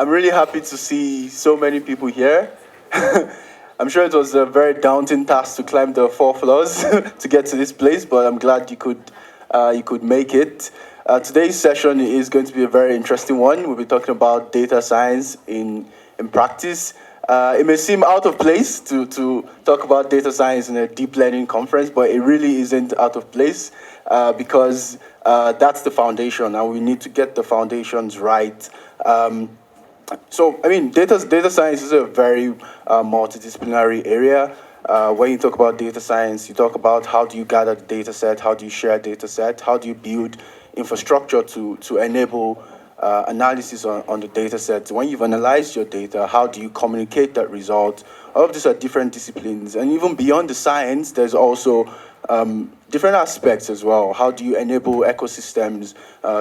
I'm really happy to see so many people here. I'm sure it was a very daunting task to climb the 4 floors to get to this place, but I'm glad you could make it. Today's session is going to be a very interesting one. We'll be talking about data science in practice. It may seem out of place to talk about data science in a deep learning conference, but it really isn't out of place because that's the foundation, and we need to get the foundations right. Data science is a very multidisciplinary area. When you talk about data science, you talk about how do you gather the data set, how do you share data set, how do you build infrastructure to enable analysis on the data set. When you've analyzed your data, how do you communicate that result? All of these are different disciplines. And even beyond the science, there's also different aspects as well. How do you enable ecosystems,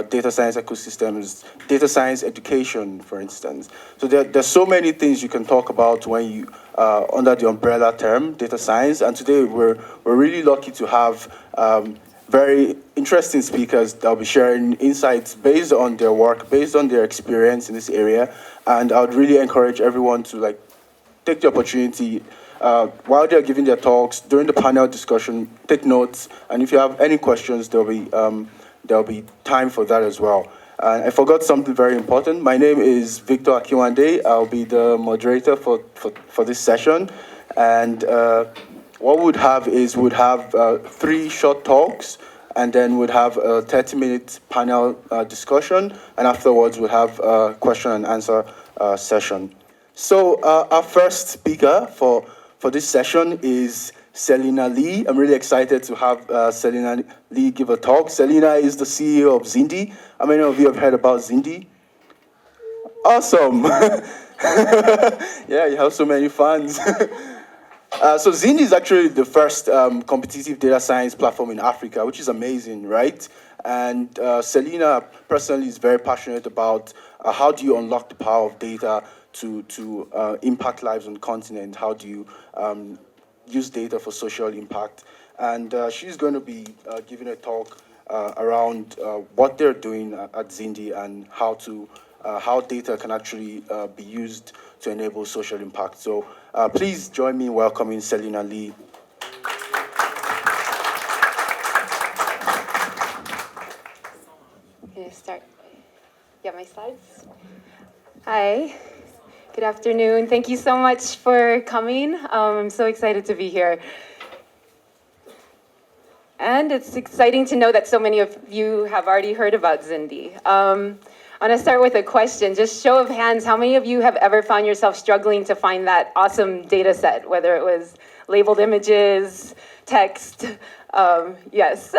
data science ecosystems, data science education, for instance? So there's so many things you can talk about when you under the umbrella term data science. And today we're really lucky to have very interesting speakers that will be sharing insights based on their work, based on their experience in this area. And I would really encourage everyone to take the opportunity while they're giving their talks, during the panel discussion, take notes. And if you have any questions, there'll be time for that as well. And I forgot something very important. My name is Victor Akinwande. I'll be the moderator for this session. And what we'd have is 3 short talks, and then we'd have a 30-minute panel discussion, and afterwards we'll have a question and answer session. So our first speaker for this session is Selena Lee. I'm really excited to have Selena Lee give a talk. Selena is the CEO of Zindi. How many of you have heard about Zindi? Awesome. Yeah, you have so many fans. So Zindi is actually the first competitive data science platform in Africa, which is amazing, right? And Selena personally is very passionate about how do you unlock the power of data to impact lives on the continent? How do you use data for social impact? And she's going to be giving a talk around what they're doing at Zindi and how data can actually be used to enable social impact. So please join me in welcoming Selena Lee. Can I start? Yeah, my slides. Hi, good afternoon. Thank you so much for coming. I'm so excited to be here. And it's exciting to know that so many of you have already heard about Zindi. I want to start with a question. Just show of hands, how many of you have ever found yourself struggling to find that awesome data set, whether it was labeled images, text? Yes.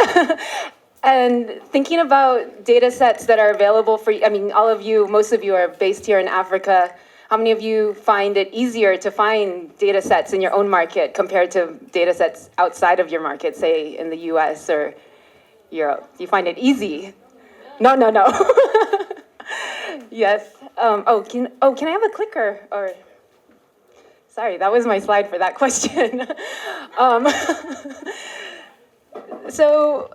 And thinking about data sets that are available for you, I mean, all of you, most of you are based here in Africa. How many of you find it easier to find data sets in your own market compared to data sets outside of your market, say in the US or Europe? Do you find it easy? No. Yes. Can I have a clicker? Or sorry, that was my slide for that question. So,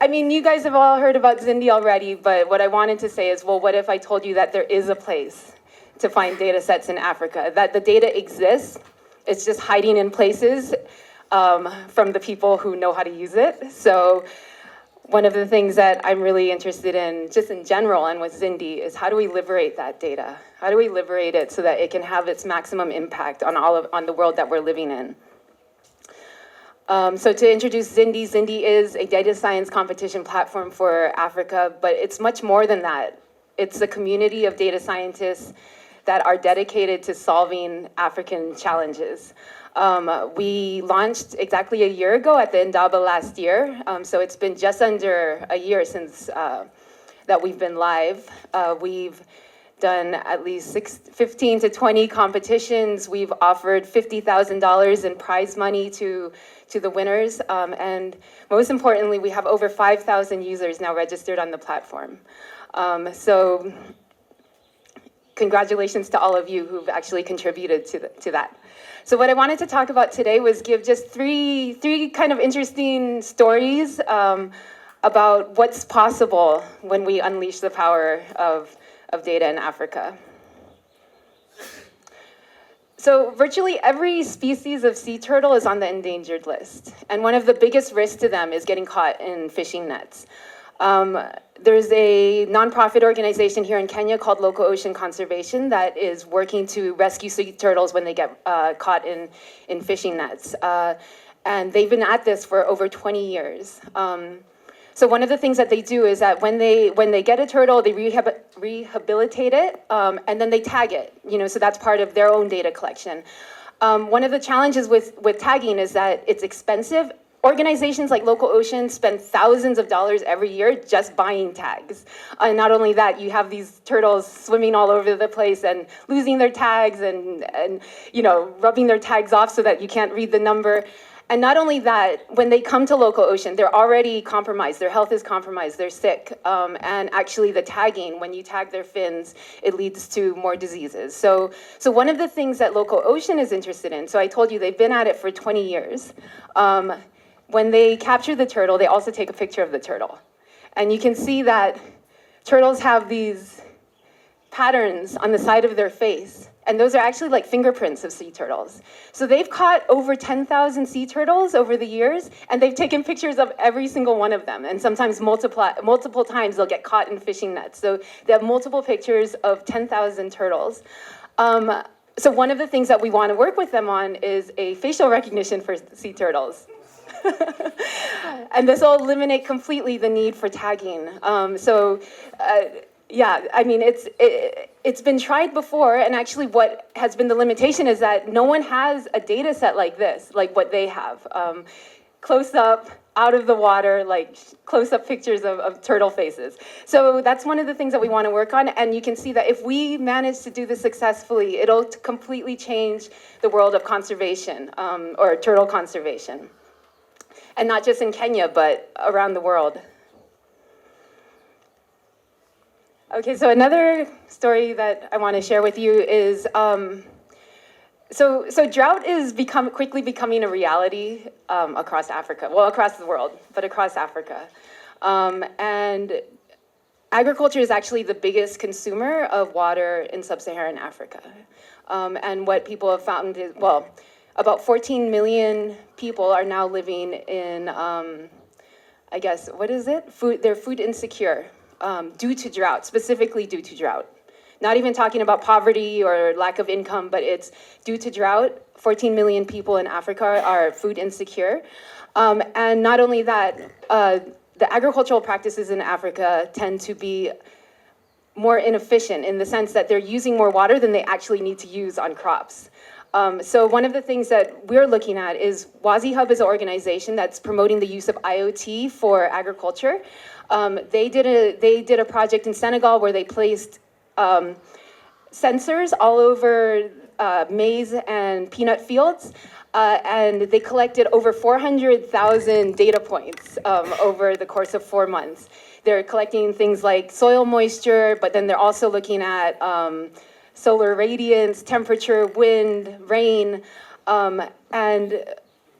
I mean, you guys have all heard about Zindi already, but what I wanted to say is, well, what if I told you that there is a place to find data sets in Africa, that the data exists, it's just hiding in places from the people who know how to use it. So one of the things that I'm really interested in, just in general and with Zindi, is how do we liberate that data? How do we liberate it so that it can have its maximum impact on the world that we're living in? So to introduce Zindi, Zindi is a data science competition platform for Africa, but it's much more than that. It's a community of data scientists that are dedicated to solving African challenges. We launched exactly a year ago at the Indaba last year, so it's been just under a year since that we've been live. We've done at least 15 to 20 competitions. We've offered $50,000 in prize money to the winners, and most importantly, we have over 5,000 users now registered on the platform. So congratulations to all of you who've actually contributed to that. So what I wanted to talk about today was give just three kind of interesting stories about what's possible when we unleash the power of data in Africa. So virtually every species of sea turtle is on the endangered list. And one of the biggest risks to them is getting caught in fishing nets. There's a nonprofit organization here in Kenya called Local Ocean Conservation that is working to rescue sea turtles when they get caught in fishing nets. And they've been at this for over 20 years. So one of the things that they do is that when they get a turtle, they rehabilitate it, and then they tag it. So that's part of their own data collection. One of the challenges with tagging is that it's expensive. Organizations like Local Ocean spend thousands of dollars every year just buying tags. And not only that, you have these turtles swimming all over the place and losing their tags and rubbing their tags off so that you can't read the number. And not only that, when they come to Local Ocean, they're already compromised. Their health is compromised. They're sick. And actually the tagging, when you tag their fins, it leads to more diseases. So one of the things that Local Ocean is interested in, so I told you they've been at it for 20 years. When they capture the turtle, they also take a picture of the turtle. And you can see that turtles have these patterns on the side of their face. And those are actually like fingerprints of sea turtles. So they've caught over 10,000 sea turtles over the years, and they've taken pictures of every single one of them. And sometimes multiple times they'll get caught in fishing nets. So they have multiple pictures of 10,000 turtles. So one of the things that we want to work with them on is a facial recognition for sea turtles. And this will eliminate completely the need for tagging. Yeah, I mean, it's been tried before, and actually what has been the limitation is that no one has a data set like this, like what they have. Close up, out of the water, like close-up pictures of turtle faces. So that's one of the things that we want to work on, and you can see that if we manage to do this successfully, it'll completely change the world of conservation, or turtle conservation. And not just in Kenya, but around the world. Okay, so another story that I want to share with you is, so drought is quickly becoming a reality across Africa. Well, across the world, but across Africa. And agriculture is actually the biggest consumer of water in sub-Saharan Africa. And what people have found is, well, about 14 million people are now living in, I guess, what is it? They're food insecure. Due to drought, specifically due to drought. Not even talking about poverty or lack of income, but it's due to drought. 14 million people in Africa are food insecure. And not only that, the agricultural practices in Africa tend to be more inefficient in the sense that they're using more water than they actually need to use on crops. So one of the things that we're looking at is WASI Hub is an organization that's promoting the use of IoT for agriculture. They did a project in Senegal where they placed sensors all over maize and peanut fields, and they collected over 400,000 data points over the course of 4 months. They're collecting things like soil moisture, but then they're also looking at solar radiance, temperature, wind, rain, and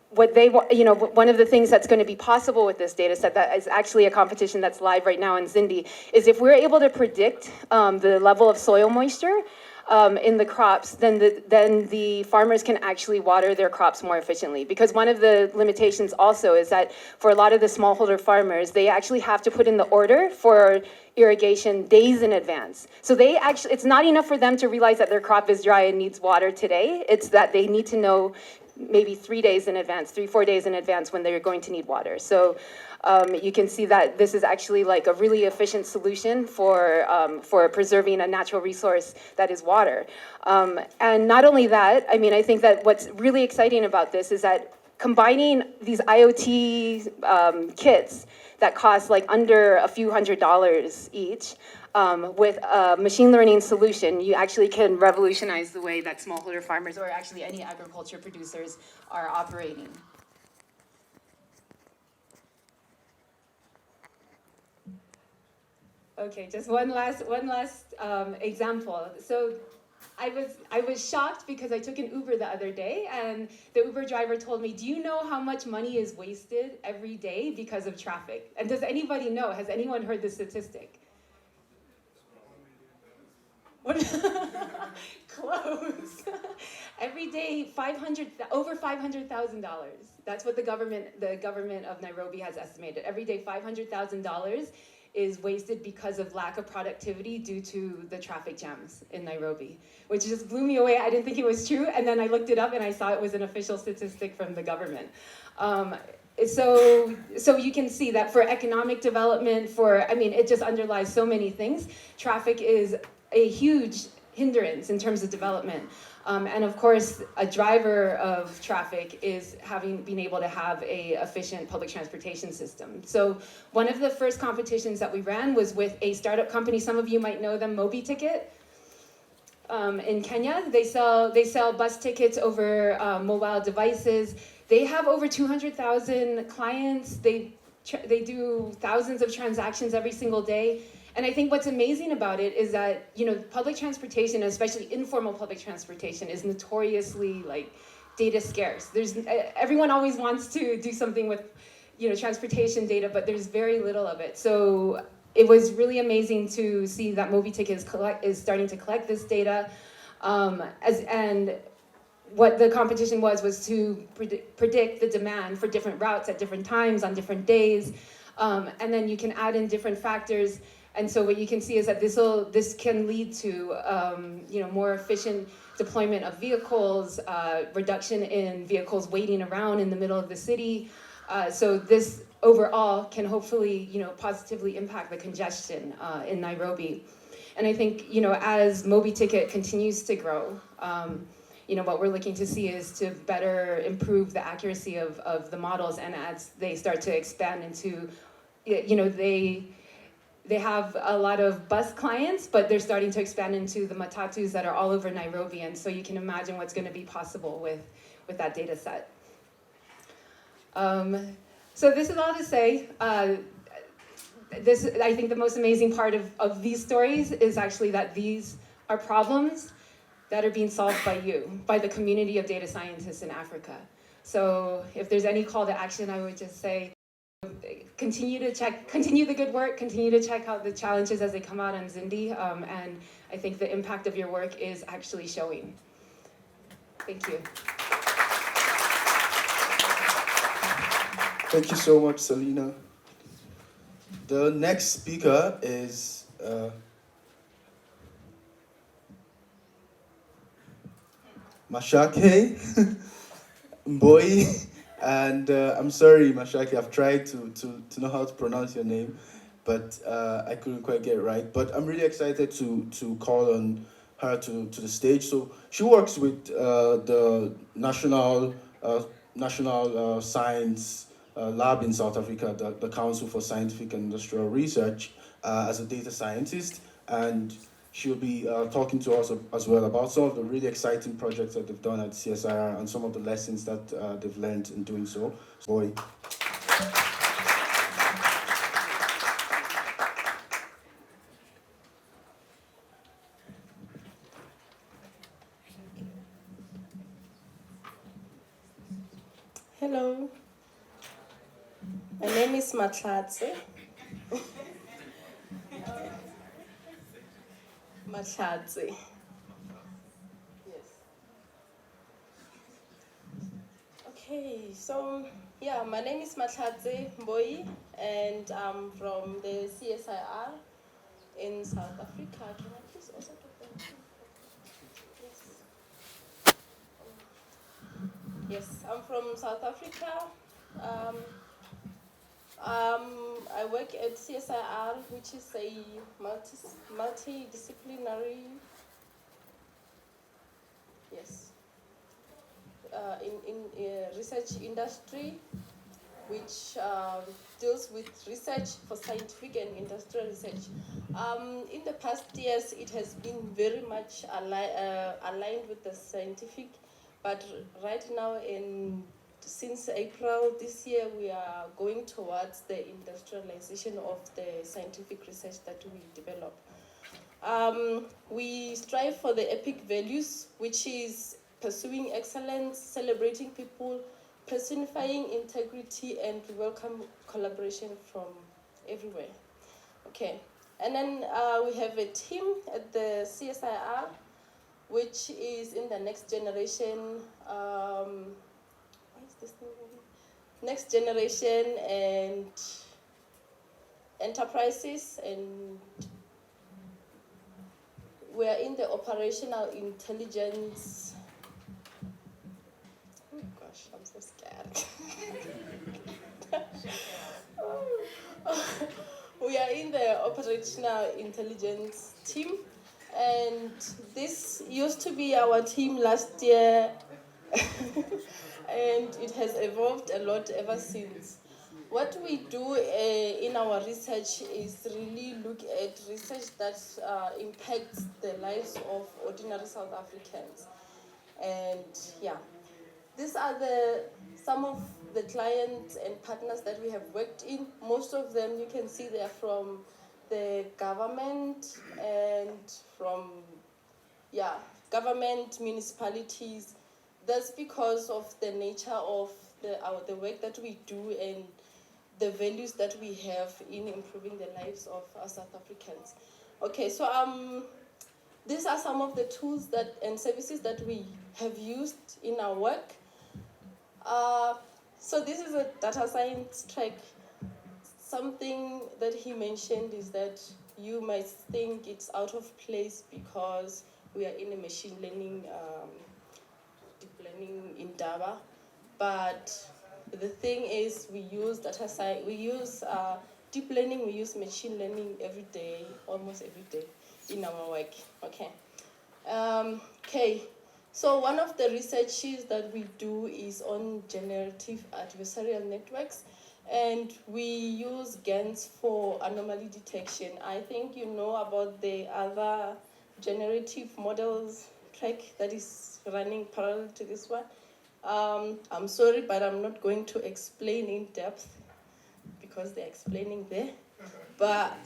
what they want, one of the things that's going to be possible with this data set that is actually a competition that's live right now in Zindi is if we're able to predict the level of soil moisture in the crops, then the farmers can actually water their crops more efficiently. Because one of the limitations also is that for a lot of the smallholder farmers, they actually have to put in the order for irrigation days in advance. So it's not enough for them to realize that their crop is dry and needs water today. It's that they need to know maybe 3 days in advance, 3-4 days in advance when they're going to need water. So you can see that this is actually like a really efficient solution for preserving a natural resource that is water. And not only that, I mean, I think that what's really exciting about this is that combining these IoT kits that cost like under a few $100s each, with a machine learning solution, you actually can revolutionize the way that smallholder farmers or actually any agriculture producers are operating. Okay, just one last example. So I was shocked because I took an Uber the other day and the Uber driver told me, do you know how much money is wasted every day because of traffic? And does anybody know? Has anyone heard the statistic? What? Close. Every day, over $500,000. That's what the government of Nairobi has estimated. Every day, $500,000 is wasted because of lack of productivity due to the traffic jams in Nairobi, which just blew me away. I didn't think it was true, and then I looked it up and I saw it was an official statistic from the government. So you can see that for economic development, it just underlies so many things. Traffic is a huge hindrance in terms of development. And of course, a driver of traffic is being able to have a efficient public transportation system. So one of the first competitions that we ran was with a startup company. Some of you might know them, Mobi Ticket. In Kenya, they sell bus tickets over mobile devices. They have over 200,000 clients. They do thousands of transactions every single day. And I think what's amazing about it is that, public transportation, especially informal public transportation, is notoriously data scarce. Everyone always wants to do something with, transportation data, but there's very little of it. So it was really amazing to see that MobiTicket is starting to collect this data. And what the competition was to predict the demand for different routes at different times on different days. And then you can add in different factors. And so what you can see is that this can lead to more efficient deployment of vehicles, reduction in vehicles waiting around in the middle of the city. So this overall can hopefully positively impact the congestion in Nairobi. And I think as MobiTicket continues to grow, what we're looking to see is to better improve the accuracy of the models, and as they start to expand into, they have a lot of bus clients, but they're starting to expand into the matatus that are all over Nairobi, and so you can imagine what's going to be possible with that data set. So this is all to say, I think the most amazing part of these stories is actually that these are problems that are being solved by the community of data scientists in Africa. So if there's any call to action, I would just say, continue the good work, continue to check out the challenges as they come out on Zindi, and I think the impact of your work is actually showing. Thank you. Thank you so much, Selena. The next speaker is Mashake Mboi. And I'm sorry, Mashaki, I've tried to know how to pronounce your name, but I couldn't quite get it right. But I'm really excited to call on her to the stage. So she works with the National Science Lab in South Africa, the Council for Scientific and Industrial Research, as a data scientist. And she'll be talking to us as well about some of the really exciting projects that they've done at CSIR and some of the lessons that they've learned in doing so. Boy. Hello. My name is Mahlatse. Mahlatse. Yes. Okay, so my name is Mahlatse Mboi, and I'm from the CSIR in South Africa. Can I please also talk about it? Yes, I'm from South Africa. I work at CSIR, which is a multidisciplinary, in research industry, which deals with research for scientific and industrial research. In the past years, it has been very much aligned with the scientific, but right now, since April this year, we are going towards the industrialization of the scientific research that we develop. We strive for the EPIC values, which is pursuing excellence, celebrating people, personifying integrity, and welcome collaboration from everywhere. Okay, and then we have a team at the CSIR. which is in the next generation, what is this thing? Next generation and enterprises, and we are in the operational intelligence. Oh gosh, I'm so scared. We are in the operational intelligence team, and this used to be our team last year, and it has evolved a lot ever since. What we do in our research is really look at research that impacts the lives of ordinary South Africans. And yeah, these are some of the clients and partners that we have worked in. Most of them, you can see, they are from the government and from government, municipalities. That's because of the nature of the work that we do and the values that we have in improving the lives of our South Africans. Okay, so these are some of the tools and services that we have used in our work. So this is a data science track. Something that he mentioned is that you might think it's out of place because we are in a machine learning, deep learning Indaba, but the thing is we use data science, we use deep learning, we use machine learning every day, almost every day in our work. Okay. Okay. So one of the researches that we do is on generative adversarial networks, and we use GANs for anomaly detection. I think you know about the other generative models track that is running parallel to this one. I'm sorry, but I'm not going to explain in depth because they're explaining there. But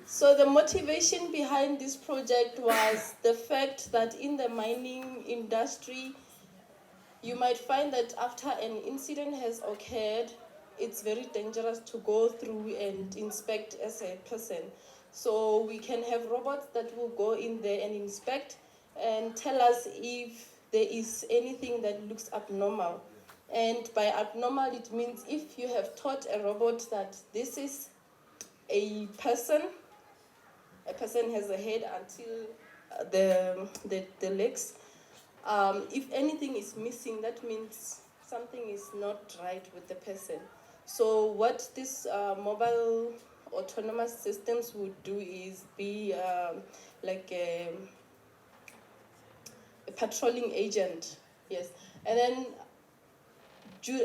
so the motivation behind this project was the fact that in the mining industry, you might find that after an incident has occurred, it's very dangerous to go through and inspect as a person. So we can have robots that will go in there and inspect and tell us if there is anything that looks abnormal. And by abnormal, it means if you have taught a robot that this is a person has a head until the legs. If anything is missing, that means something is not right with the person. So what these mobile autonomous systems would do is be like a patrolling agent, yes. And then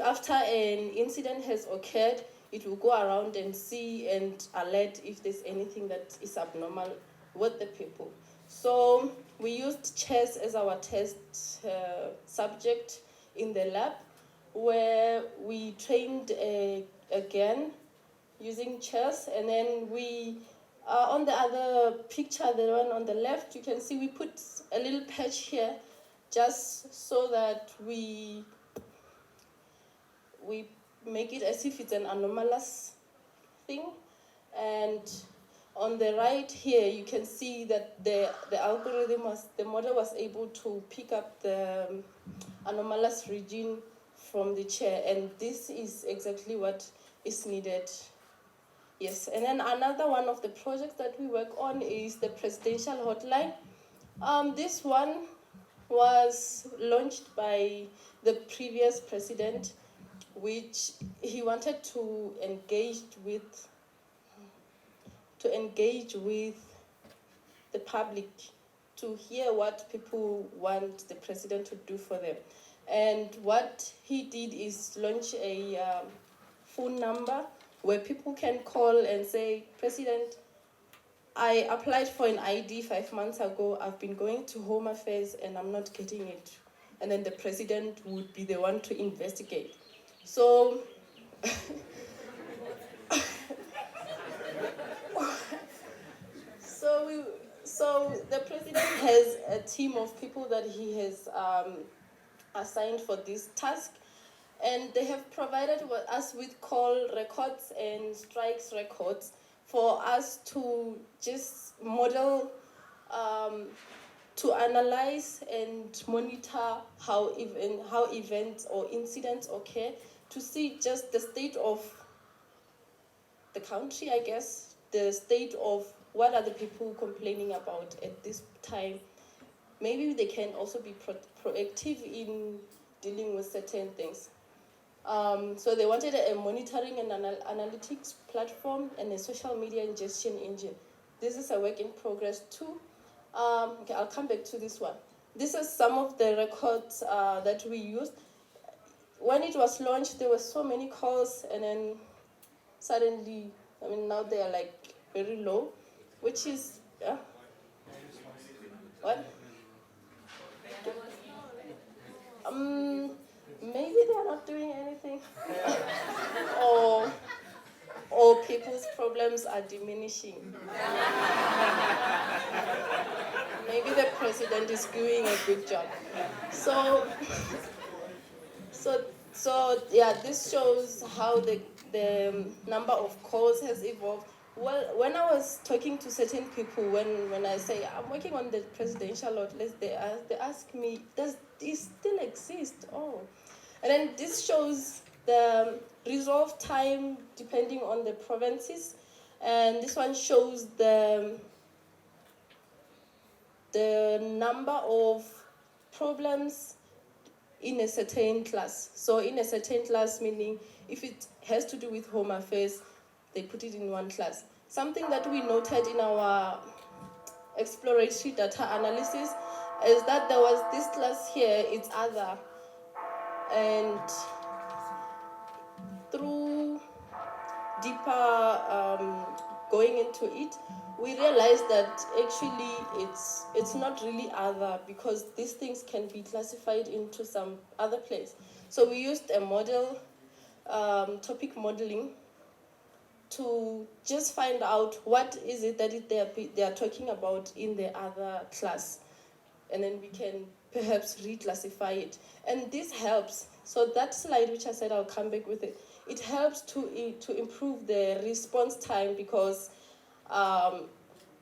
after an incident has occurred, it will go around and see and alert if there's anything that is abnormal with the people. So we used chess as our test subject in the lab, where we trained again using chess, and then we on the other picture, the one on the left, you can see we put a little patch here just so that we make it as if it's an anomalous thing. And on the right here, you can see that the model was able to pick up the anomalous region from the chair, and this is exactly what is needed. Yes, and then another one of the projects that we work on is the Presentation Hotline. This one was launched by the previous president, which he wanted to engage with the public, to hear what people want the president to do for them. And what he did is launch a phone number where people can call and say, President, I applied for an ID 5 months ago. I've been going to Home Affairs and I'm not getting it. And then the president would be the one to investigate. So, so the president has a team of people that he has assigned for this task. And they have provided us with call records and strikes records for us to just model, to analyze and monitor how events or incidents occur, to see just the state of the country, I guess, the state of what are the people complaining about at this time. Maybe they can also be proactive in dealing with certain things. So they wanted a monitoring and analytics platform and a social media ingestion engine. This is a work in progress too. Okay, I'll come back to this one. This is some of the records that we used. When it was launched, there were so many calls, and then suddenly, now they are like very low, which is, what? Maybe they are not doing anything. or people's problems are diminishing. Maybe the president is doing a good job. So yeah, this shows how the number of calls has evolved. Well, when I was talking to certain people, when I say I'm working on the presidential outlets, they ask me, does this still exist? Oh, and then this shows the resolve time depending on the provinces, and this one shows the number of problems in a certain class. So in a certain class, meaning if it has to do with home affairs, they put it in one class. Something that we noted in our exploratory data analysis is that there was this class here, it's other, and through deeper going into it, we realized that actually it's not really other, because these things can be classified into some other place. So we used a model, topic modeling, to just find out what is it that they are talking about in the other class, and then we can perhaps reclassify it. And this helps. So that slide which I said I'll come back with it, it helps to improve the response time, because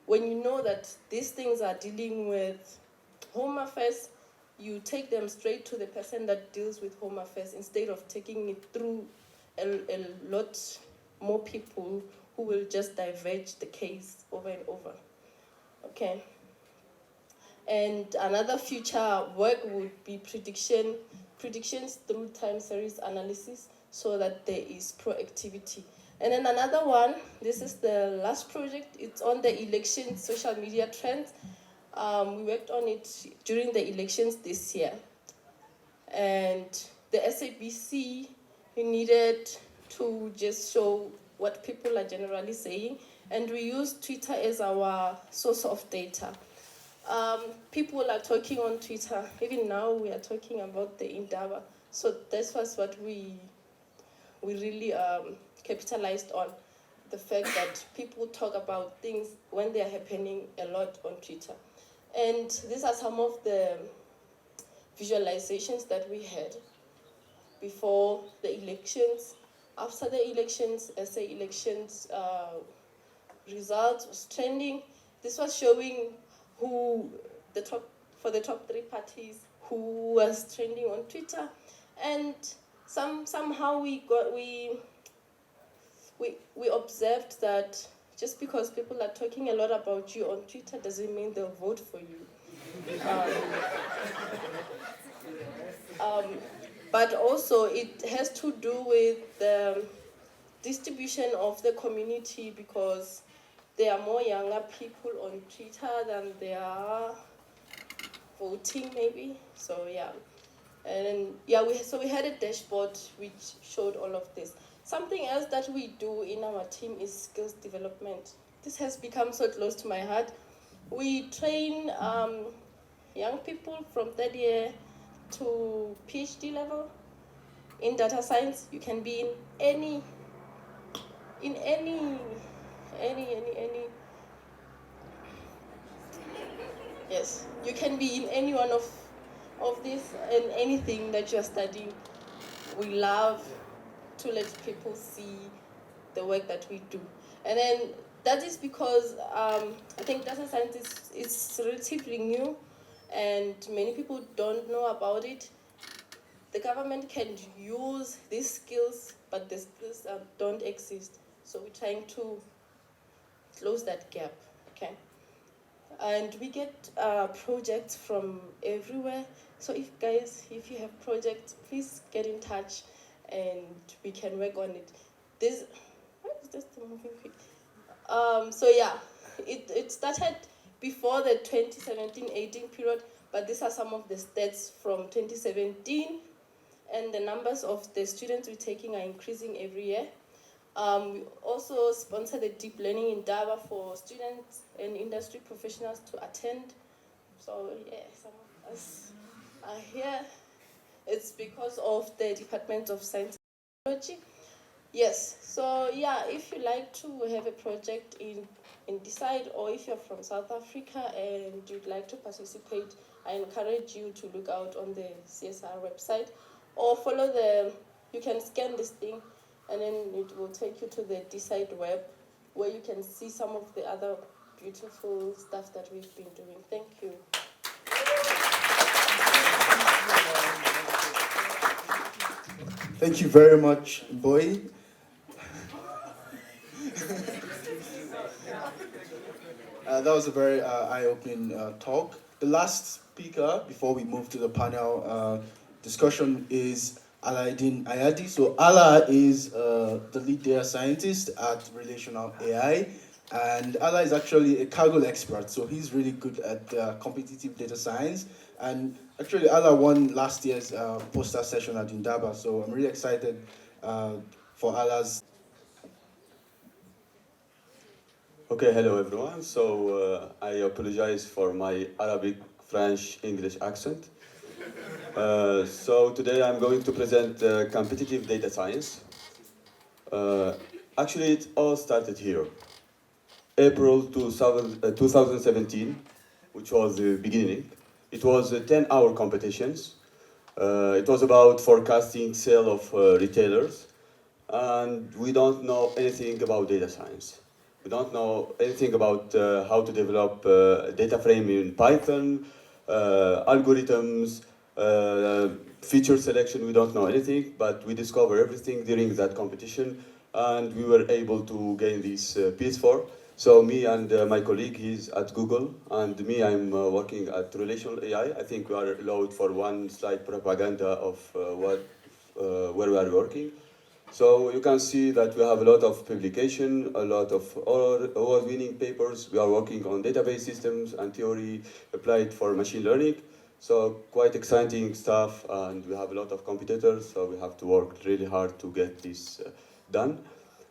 when you know that these things are dealing with home affairs, you take them straight to the person that deals with home affairs instead of taking it through a lot more people who will just diverge the case over and over. Okay. And another future work would be predictions through time series analysis, so that there is proactivity. And then another one, this is the last project, it's on the election social media trends. We worked on it during the elections this year. And the SABC, we needed to just show what people are generally saying, and we used Twitter as our source of data. People are talking on Twitter. Even now we are talking about the Indaba. So that was what we really capitalized on, the fact that people talk about things when they are happening a lot on Twitter. And these are some of the visualizations that we had before the elections. After the elections, as the elections results was trending, this was showing who for the top three parties, who was trending on Twitter. And somehow we observed that just because people are talking a lot about you on Twitter doesn't mean they'll vote for you. But also it has to do with the distribution of the community, because there are more younger people on Twitter than there are voting, maybe. So yeah. And yeah, we had a dashboard which showed all of this. Something else that we do in our team is skills development. This has become so close to my heart. We train young people from third year to PhD level in data science. You can be in any yes, you can be in any one of this and anything that you're studying. we love to let people see the work that we do. And then that is because I think data science is relatively new and many people don't know about it. The government can use these skills, but the skills don't exist. So we're trying to close that gap, okay? And we get projects from everywhere. So if you have projects, please get in touch and we can work on it. Why is this moving quick? So yeah, it started before the 2017-18 period, but these are some of the stats from 2017, and the numbers of the students we're taking are increasing every year. We also sponsor the deep learning in Indaba for students and industry professionals to attend. So yeah, some of us are here. It's because of the Department of Science and Technology. Yes, so yeah, if you like to have a project in Decide, or if you're from South Africa and you'd like to participate, I encourage you to look out on the CSR website or you can scan this thing and then it will take you to the Decide web where you can see some of the other beautiful stuff that we've been doing. Thank you. Thank you very much, Boy. That was a very eye-opening talk. The last speaker, before we move to the panel discussion, is Eddine Ayadi. So Ala is the lead data scientist at Relational AI, and Ala is actually a Kaggle expert. So he's really good at competitive data science. And actually, Ala won last year's poster session at Indaba. So I'm really excited for Ala's. Okay, hello everyone. So I apologize for my Arabic, French, English accent. So today I'm going to present competitive data science. Actually, it all started here. April 2017, which was the beginning. It was 10-hour competitions. It was about forecasting sale of retailers. And we don't know anything about data science. We don't know anything about how to develop data frame in Python, algorithms, feature selection. We don't know anything, but we discovered everything during that competition, and we were able to gain this PS4. So me and my colleague, he's at Google, and me, I'm working at Relational AI. I think we are allowed for one slide propaganda of where we are working. So you can see that we have a lot of publication, a lot of award-winning papers. We are working on database systems and theory applied for machine learning. So quite exciting stuff, and we have a lot of competitors, so we have to work really hard to get this done.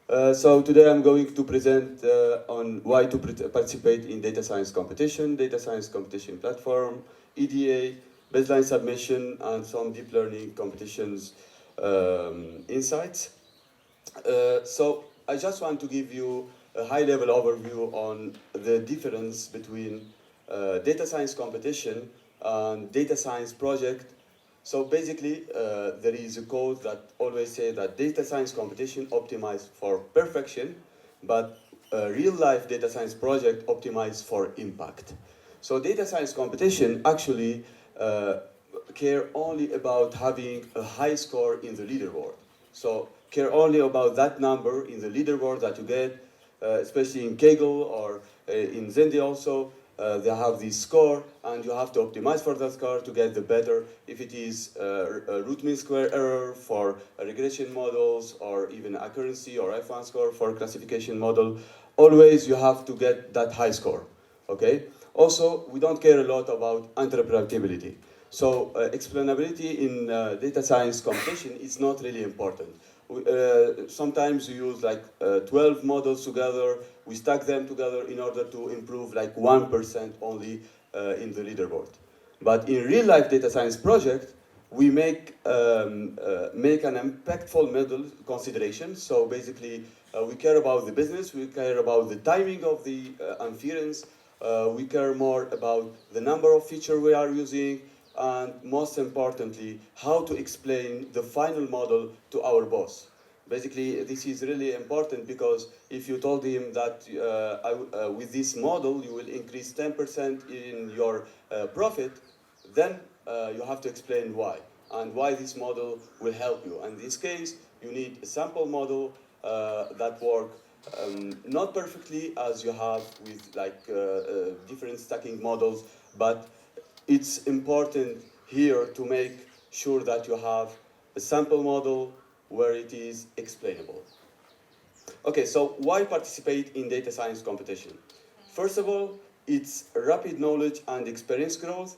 So today I'm going to present on why to participate in data science competition platform, EDA, baseline submission, and some deep learning competitions insights. So I just want to give you a high-level overview on the difference between data science competition and data science project. So basically, there is a code that always says that data science competition optimized for perfection, but real-life data science project optimized for impact. So data science competition actually care only about having a high score in the leaderboard. So care only about that number in the leaderboard that you get, especially in Kaggle or in Zendy also. They have this score, and you have to optimize for that score to get the better. If it is a root mean square error for regression models, or even accuracy or F1 score for classification model, always you have to get that high score. Okay. Also, we don't care a lot about interpretability. So explainability in data science competition is not really important. Sometimes we use like 12 models together, we stack them together in order to improve like 1% only in the leaderboard. But in real life data science project, we make an impactful model consideration. So basically, we care about the business, we care about the timing of the inference, we care more about the number of features we are using, and most importantly, how to explain the final model to our boss. Basically, this is really important because if you told him that with this model you will increase 10% in your profit, then you have to explain why and why this model will help you. In this case, you need a sample model that work not perfectly as you have with like different stacking models, but it's important here to make sure that you have a sample model where it is explainable. Okay, so why participate in data science competition? First of all, it's rapid knowledge and experience growth.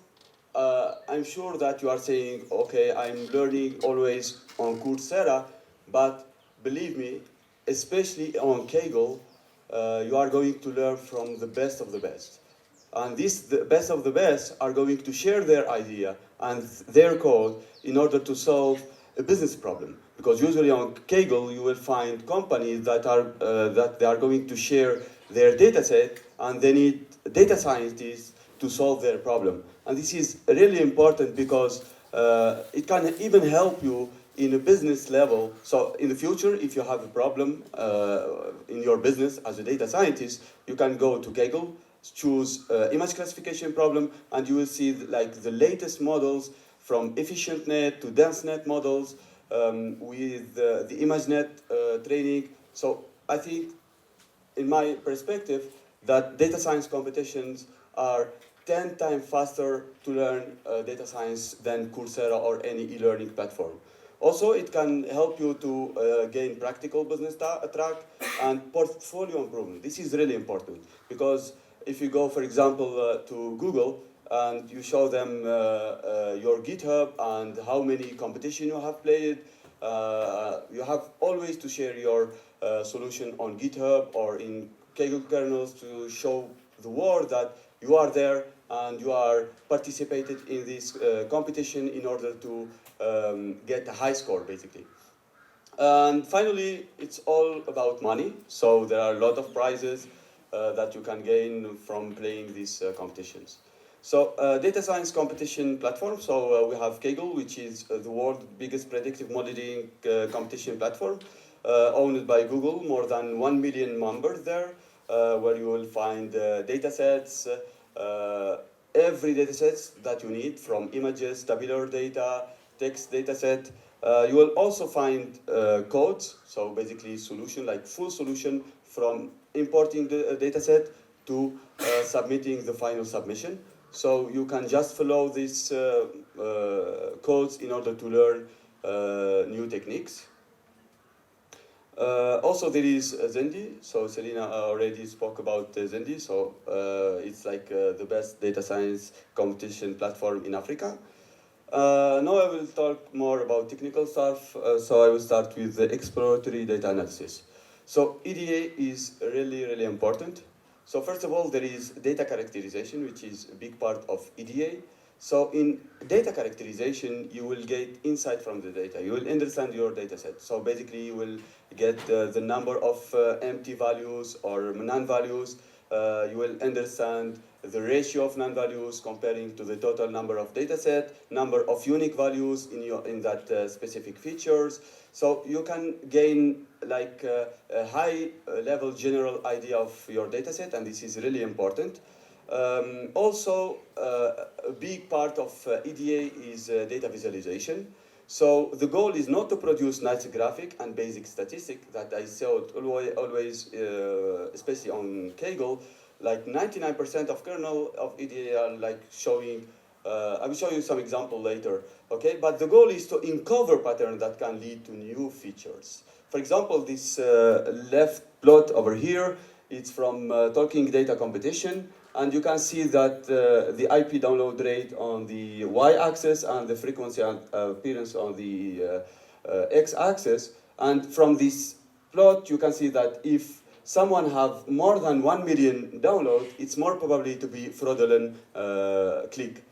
I'm sure that you are saying, okay, I'm learning always on Coursera, but believe me, especially on Kaggle, you are going to learn from the best of the best. And the best of the best are going to share their idea and their code in order to solve a business problem. Because usually on Kaggle, you will find companies that they are going to share their data set and they need data scientists to solve their problem. And this is really important because it can even help you in a business level. So in the future, if you have a problem in your business as a data scientist, you can go to Kaggle, choose image classification problem, and you will see like the latest models from EfficientNet to DenseNet models with the ImageNet training. So I think, in my perspective, that data science competitions are 10 times faster to learn data science than Coursera or any e-learning platform. Also, it can help you to gain practical business track and portfolio improvement. This is really important because if you go, for example, to Google and you show them your GitHub and how many competition you have played, you have always to share your solution on GitHub or in Kaggle kernels to show the world that you are there and you are participated in this competition in order to get a high score, basically. And finally, it's all about money. So there are a lot of prizes that you can gain from playing these competitions. So data science competition platform. So we have Kaggle, which is the world's biggest predictive modeling competition platform, owned by Google, more than 1 million members there, where you will find data sets, every data set that you need, from images, tabular data, text data set. You will also find codes, so basically solution, like full solution from importing the data set to submitting the final submission. So you can just follow these codes in order to learn new techniques. Also, there is Zendi. So Celina already spoke about Zendi. So it's like the best data science competition platform in Africa. Now I will talk more about technical stuff. So I will start with the exploratory data analysis. So EDA is really, really important. So first of all, there is data characterization, which is a big part of EDA. So in data characterization, you will get insight from the data. You will understand your data set. So basically, you will get the number of empty values or non-values. You will understand the ratio of non-values comparing to the total number of data set, number of unique values in that specific features. So you can gain like a high level general idea of your data set, and this is really important. Also, a big part of EDA is data visualization. So the goal is not to produce nice graphic and basic statistic that I saw always, especially on Kaggle, like 99% of kernel of EDA are like showing, I will show you some example later, okay? But the goal is to uncover patterns that can lead to new features. For example, this left plot over here, it's from Talking Data Competition, and you can see that the IP download rate on the y-axis and the frequency appearance on the x-axis. And from this plot, you can see that if someone have more than 1 million downloads, it's more probably to be fraudulent click.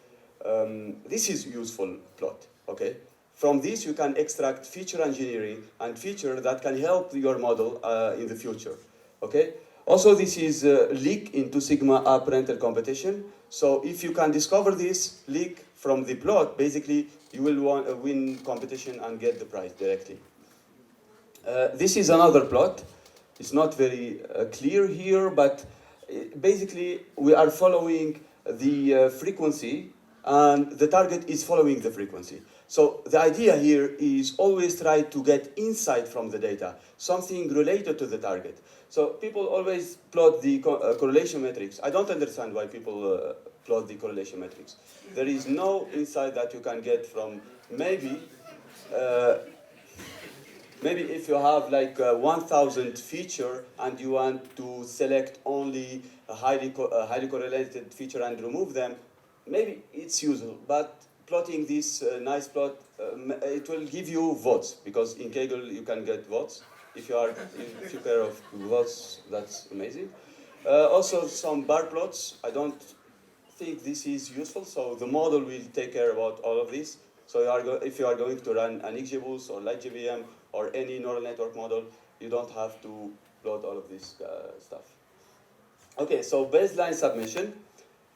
This is useful plot, okay? From this, you can extract feature engineering and feature that can help your model in the future, okay? Also, this is leak into Sigma Up rental competition. So if you can discover this leak from the plot, basically you will win competition and get the prize directly. This is another plot. It's not very clear here, but basically we are following the frequency, and the target is following the frequency. So the idea here is always try to get insight from the data, something related to the target. So people always plot the correlation metrics. I don't understand why people plot the correlation metrics. There is no insight that you can get from maybe if you have like 1,000 feature and you want to select only a highly correlated feature and remove them, maybe it's useful. But plotting this nice plot, it will give you votes, because in Kaggle you can get votes. If you care of votes, that's amazing. Also some bar plots. I don't think this is useful, so the model will take care about all of this. So if you are going to run an XGBoost or LightGBM or any neural network model, you don't have to plot all of this stuff. Okay, so baseline submission.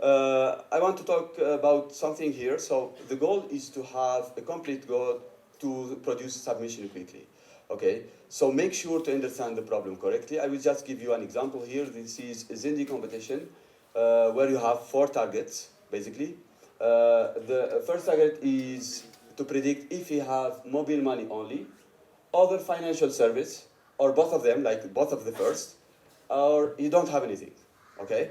I want to talk about something here. So the goal is to have a complete goal to produce submission quickly. Okay, so make sure to understand the problem correctly. I will just give you an example here. This is a Zindi competition where you have 4 targets, basically. The first target is to predict if you have mobile money only, other financial service, or both of them, like both of the first, or you don't have anything, okay?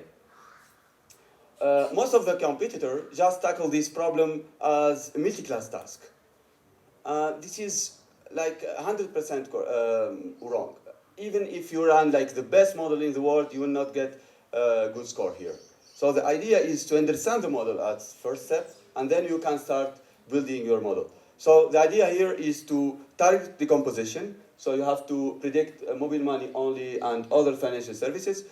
Most of the competitor just tackle this problem as a multi-class task. This is like 100% wrong. Even if you run like the best model in the world, you will not get a good score here. So the idea is to understand the model at first step, and then you can start building your model. So the idea here is to target the composition. So you have to predict mobile money only and other financial services.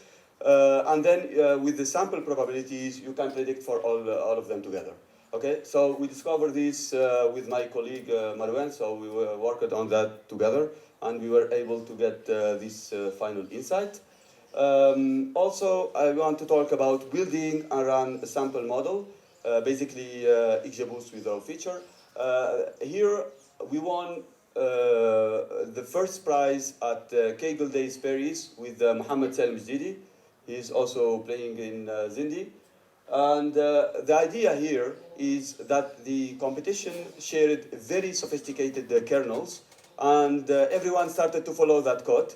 And then with the sample probabilities, you can predict for all of them together. Okay, so we discovered this with my colleague Marwan, so we worked on that together, and we were able to get this final insight. Also, I want to talk about building and run a sample model, basically XGBoost without feature. Here we won the first prize at Kaggle Days Paris with Mohammed Salim Jdidi. He's also playing in Zindi. And the idea here is that the competition shared very sophisticated kernels, and everyone started to follow that code.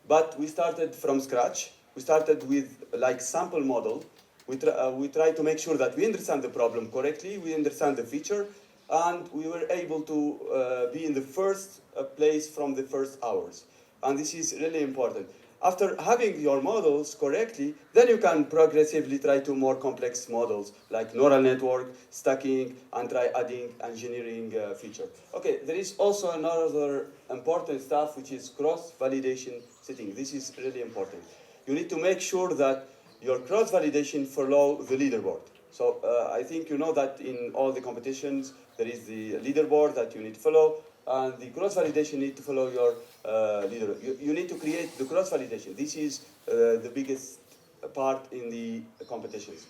But we started from scratch. We started with like sample model. We try to make sure that we understand the problem correctly, we understand the feature, and we were able to be in the first place from the first hours. And this is really important. After having your models correctly, then you can progressively try to more complex models like neural network, stacking, and try adding engineering feature. Okay, there is also another important stuff, which is cross-validation setting. This is really important. You need to make sure that your cross-validation follow the leaderboard. So I think you know that in all the competitions, there is the leaderboard that you need to follow, and the cross-validation need to follow your leader. You need to create the cross-validation. This is the biggest part in the competitions.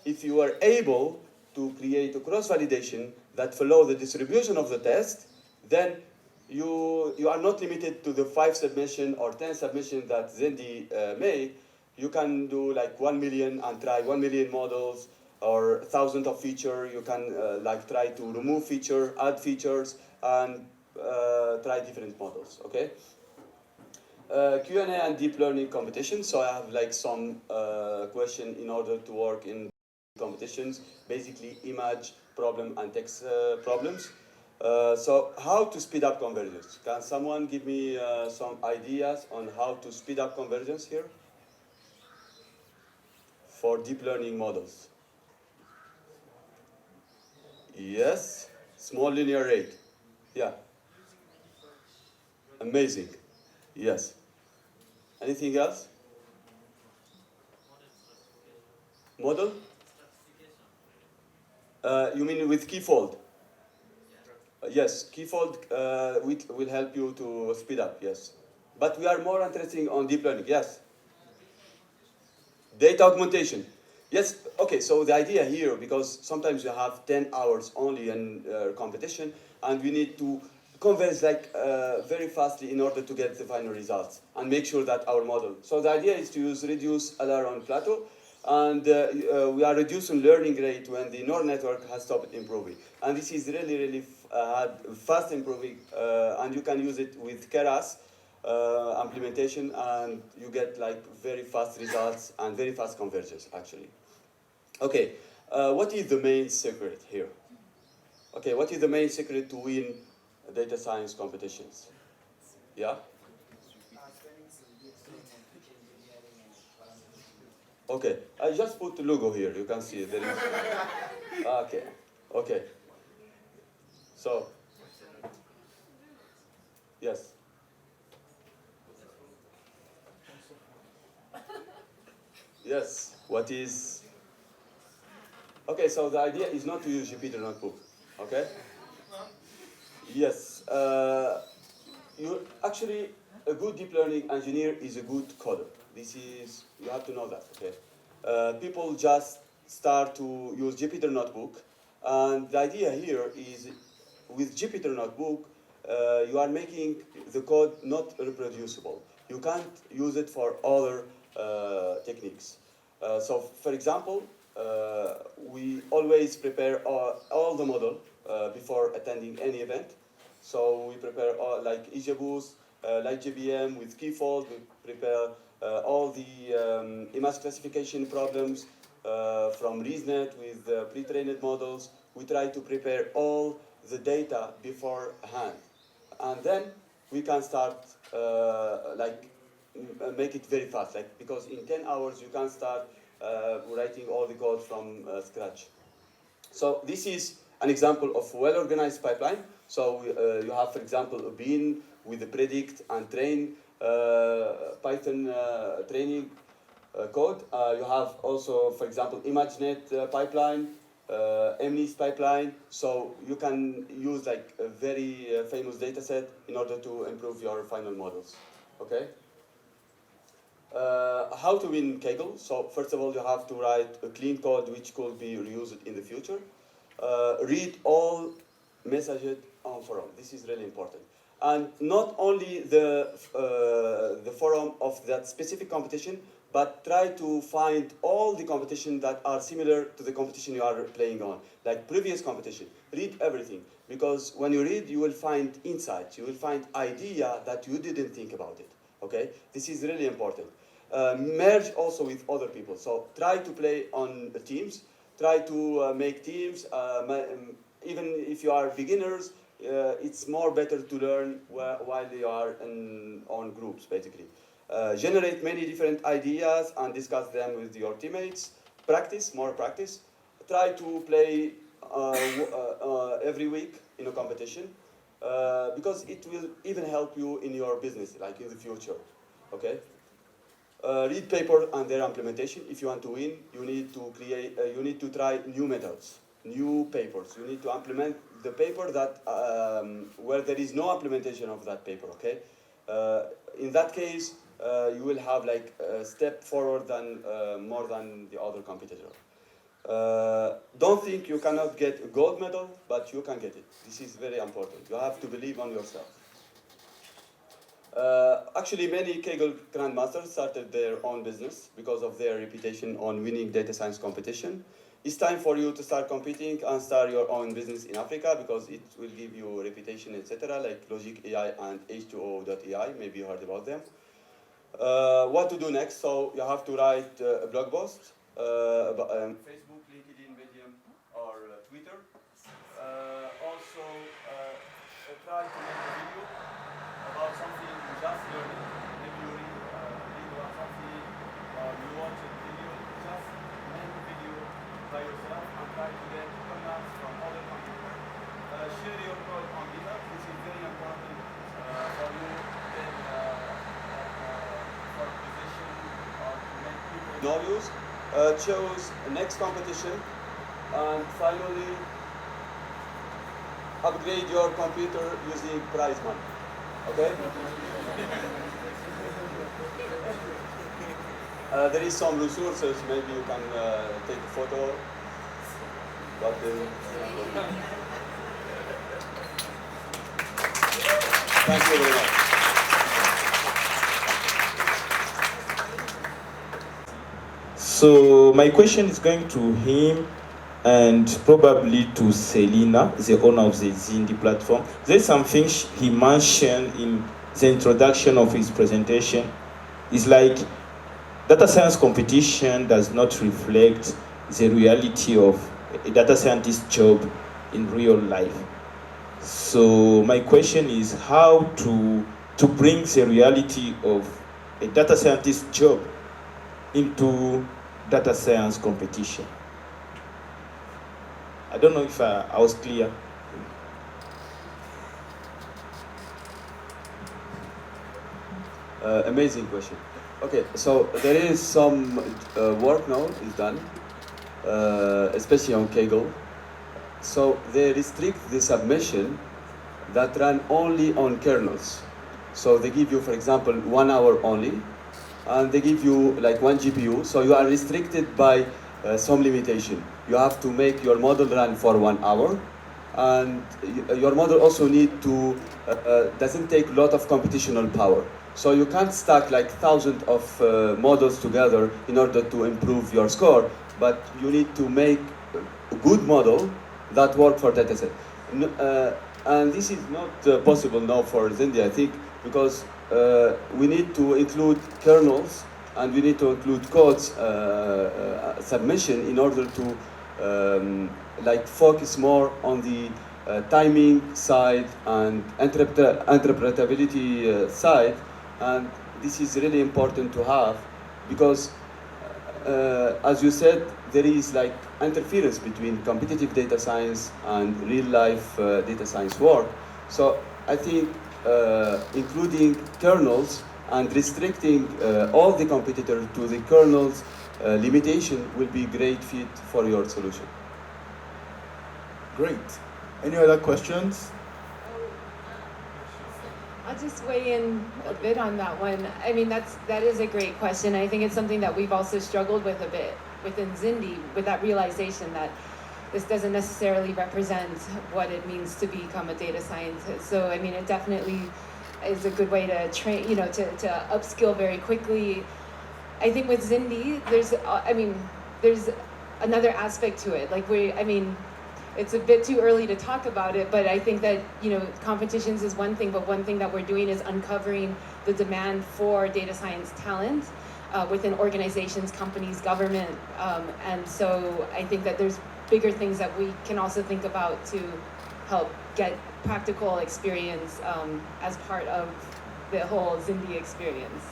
If you are able to create a cross-validation that follow the distribution of the test, then you are not limited to the 5 submission or 10 submission that Zindi made. You can do like 1 million and try 1 million models, or thousands of features. You can like try to remove feature, add features, and try different models, okay? Q&A and deep learning competition. So I have like some question in order to work in competitions, basically image problem and text problems. So how to speed up convergence? Can someone give me some ideas on how to speed up convergence here for deep learning models? Yes, small linear rate. Yeah. Amazing. Yes. Anything else? Model? You mean with keyfold? Yes, keyfold will help you to speed up, yes. But we are more interested on deep learning, yes. Data augmentation. Yes, okay, so the idea here, because sometimes you have 10 hours only in competition, and we need to converge like very fastly in order to get the final results and make sure that our model. So the idea is to use reduce Alaron plateau, and we are reducing learning rate when the neural network has stopped improving. And this is really fast improving, and you can use it with Keras implementation, and you get like very fast results and very fast convergence actually. Okay, what is the main secret here? Okay, what is the main secret to win data science competitions? Yeah? Okay, I just put the logo here, you can see there is. Okay, okay. So, yes. Yes, what is. Okay, so the idea is not to use Jupyter Notebook, okay? Yes, you actually, a good deep learning engineer is a good coder. This is, you have to know that, okay? People just start to use Jupyter Notebook, and the idea here is with Jupyter Notebook, you are making the code not reproducible. You can't use it for other techniques. So, for example, we always prepare all the model before attending any event. So we prepare all, like EJBoost, like JVM with keyfold. We prepare all the image classification problems from ResNet with pre-trained models. We try to prepare all the data beforehand, and then we can start make it very fast. Like because in 10 hours you can start writing all the code from scratch. So this is an example of well-organized pipeline. So you have, for example, a bean with the predict and train Python training code. You have also, for example, ImageNet pipeline, MNIST pipeline. So you can use like a very famous data set in order to improve your final models. Okay? How to win Kaggle? So first of all, you have to write a clean code which could be reused in the future. Read all messages on forum. This is really important. And not only the forum of that specific competition, but try to find all the competition that are similar to the competition you are playing on, like previous competition. Read everything, because when you read, you will find insights, you will find idea that you didn't think about it. Okay, this is really important. Merge also with other people. So try to play on teams. Try to make teams. Even if you are beginners, it's more better to learn while you are on groups, basically. Generate many different ideas and discuss them with your teammates. Practice, more practice. Try to play every week in a competition. Because it will even help you in your business, like in the future, okay? Read paper and their implementation. If you want to win, you need to create, you need to try new methods, new papers. You need to implement the paper that, where there is no implementation of that paper, okay? In that case, you will have like a step forward than, more than the other competitor. Don't think you cannot get a gold medal, but you can get it. This is very important. You have to believe on yourself. Actually, many Kaggle grandmasters started their own business because of their reputation on winning data science competition. It's time for you to start competing and start your own business in Africa because it will give you reputation, etc., like Logic AI and H2O.ai. Maybe you heard about them. What to do next? So you have to write a blog post about Facebook, LinkedIn, Medium, or Twitter. Also, try to make a video about something you just learned. Maybe you read about something or you watch a video. Just make a video by yourself and try to get comments from other contributors. Share your code on GitHub. This is very important for you in for position or to make people know you. Choose next competition, and finally upgrade your computer using prize money. Okay? There is some resources, maybe you can take a photo. But thank you very much. So my question is going to him and probably to Celina, the owner of the Zindi platform. There's something he mentioned in the introduction of his presentation. It's like data science competition does not reflect the reality of a data scientist job in real life. So my question is how to bring the reality of a data scientist job into data science competition. I don't know if I was clear. Amazing question. Okay, so there is some work now is done, especially on Kaggle. So they restrict the submission that run only on kernels. So they give you, for example, 1 hour only, and they give you like 1 GPU. So you are restricted by some limitation. You have to make your model run for 1 hour, and your model also need to doesn't take a lot of computational power. So you can't stack like thousands of models together in order to improve your score, but you need to make a good model that work for dataset. And this is not possible now for Zindi, I think, because we need to include kernels and we need to include codes submission in order to like focus more on the timing side and interpretability side. And this is really important to have because as you said, there is like interference between competitive data science and real life data science work. So I think including kernels and restricting all the competitors to the kernels limitation will be great fit for your solution. Great. Any other questions? I'll just weigh in a bit on that one. I mean, that is a great question. I think it's something that we've also struggled with a bit within Zindi, with that realization that this doesn't necessarily represent what it means to become a data scientist. So, I mean, it definitely is a good way to train, to upskill very quickly. I think with Zindi, there's another aspect to it. It's a bit too early to talk about it, but I think that, competitions is one thing, but one thing that we're doing is uncovering the demand for data science talent within organizations, companies, government. And so I think that there's bigger things that we can also think about to help get practical experience as part of the whole Zindi experience.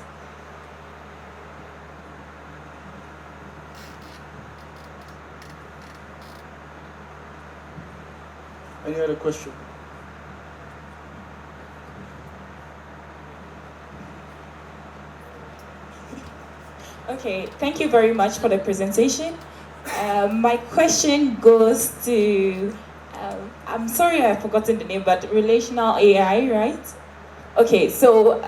Any other question? Okay, thank you very much for the presentation. My question goes to, I'm sorry I've forgotten the name, but relational AI, right? Okay, so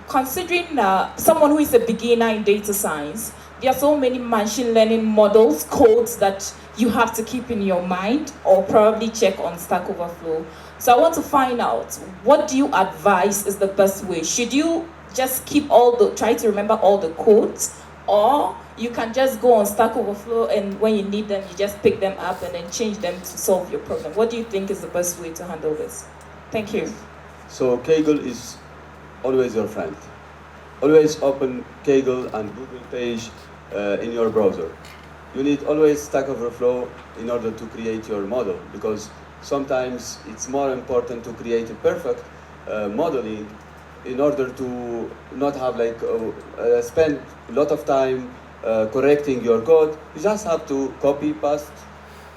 considering someone who is a beginner in data science, there are so many machine learning models, codes that you have to keep in your mind or probably check on Stack Overflow. So I want to find out, what do you advise is the best way? Should you just try to remember all the codes, or you can just go on Stack Overflow and when you need them, you just pick them up and then change them to solve your problem? What do you think is the best way to handle this? Thank you. So Kaggle is always your friend. Always open Kaggle and Google page in your browser. You need always Stack Overflow in order to create your model, because sometimes it's more important to create a perfect modeling in order to not have spend a lot of time correcting your code. You just have to copy, paste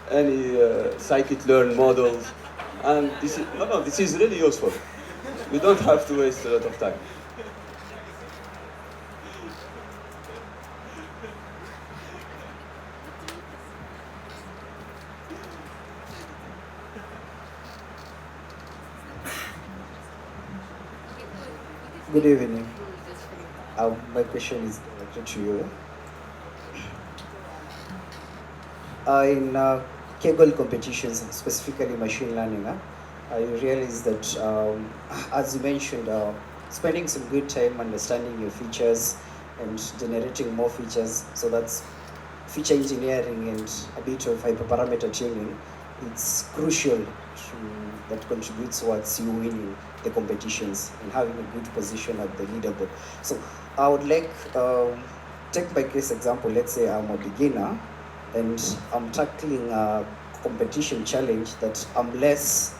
any scikit-learn models, and this is really useful. You don't have to waste a lot of time. Good evening. My question is directed to you. In Kaggle competitions, specifically machine learning, I realized that, as you mentioned, spending some good time understanding your features and generating more features, so that's feature engineering and a bit of hyperparameter tuning. It's crucial that contributes towards you winning the competitions and having a good position at the leaderboard. So I would like, take my case example, let's say I'm a beginner and I'm tackling a competition challenge that I'm less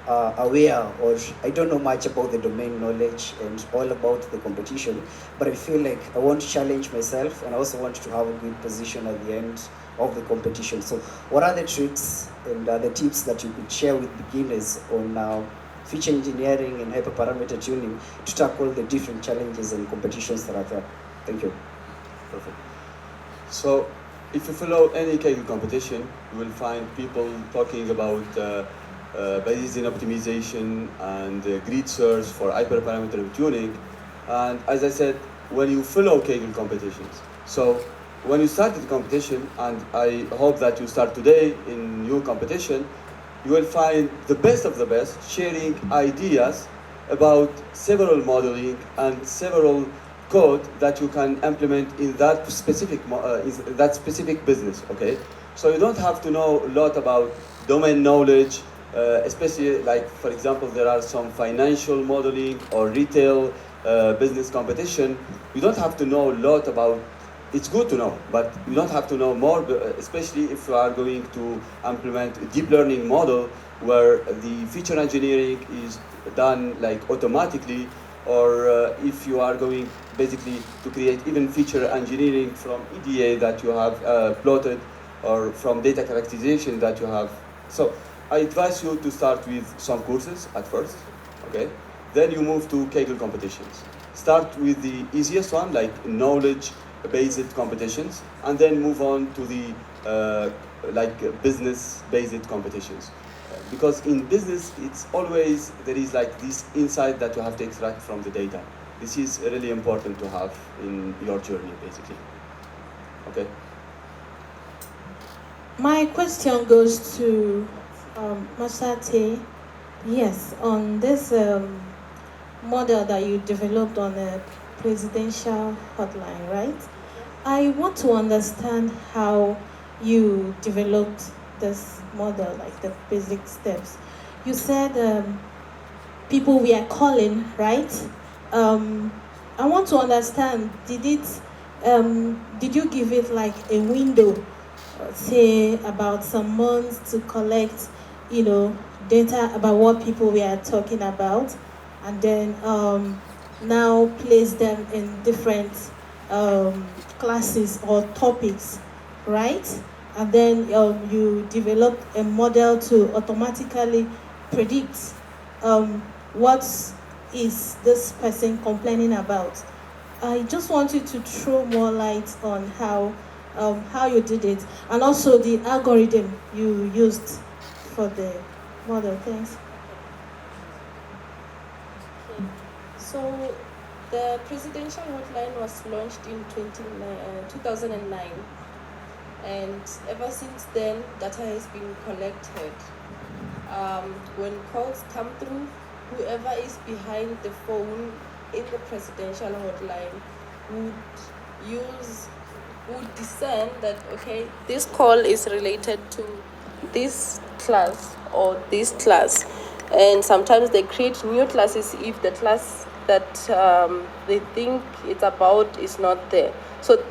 aware, or I don't know much about the domain knowledge and all about the competition, but I feel like I want to challenge myself and I also want to have a good position at the end of the competition. So what are the tricks and the tips that you could share with beginners on feature engineering and hyperparameter tuning to tackle the different challenges and competitions that are there? Thank you. Perfect. So if you follow any Kaggle competition, you will find people talking about Bayesian optimization and grid search for hyperparameter tuning. And as I said, when you follow Kaggle competitions, so when you start the competition, and I hope that you start today in new competition, you will find the best of the best sharing ideas about several modeling and several code that you can implement in that specific business. Okay, so you don't have to know a lot about domain knowledge, especially like, for example, there are some financial modeling or retail business competition. You don't have to know a lot about. It's good to know, but you don't have to know more, especially if you are going to implement a deep learning model where the feature engineering is done like automatically, or if you are going basically to create even feature engineering from EDA that you have plotted, or from data characterization that you have. So I advise you to start with some courses at first, okay? Then you move to Kaggle competitions. Start with the easiest one, like knowledge-based competitions, and then move on to the business-based competitions. Because in business, it's always, there is like this insight that you have to extract from the data. This is really important to have in your journey, basically. Okay? My question goes to Mahlatse. Yes, on this model that you developed on a presidential hotline, right? I want to understand how you developed this model, like the basic steps. You said people we are calling, right? I want to understand, did you give it like a window, say about some months to collect, data about what people we are talking about, and then now place them in different classes or topics, right? And then you develop a model to automatically predict what is this person complaining about. I just wanted to throw more light on how you did it, and also the algorithm you used for the model. Thanks. Okay. So the presidential hotline was launched in 2009, and ever since then, data has been collected. When calls come through, whoever is behind the phone in the presidential hotline would discern that, okay, this call is related to this class or this class. And sometimes they create new classes if the class that they think it's about is not there. So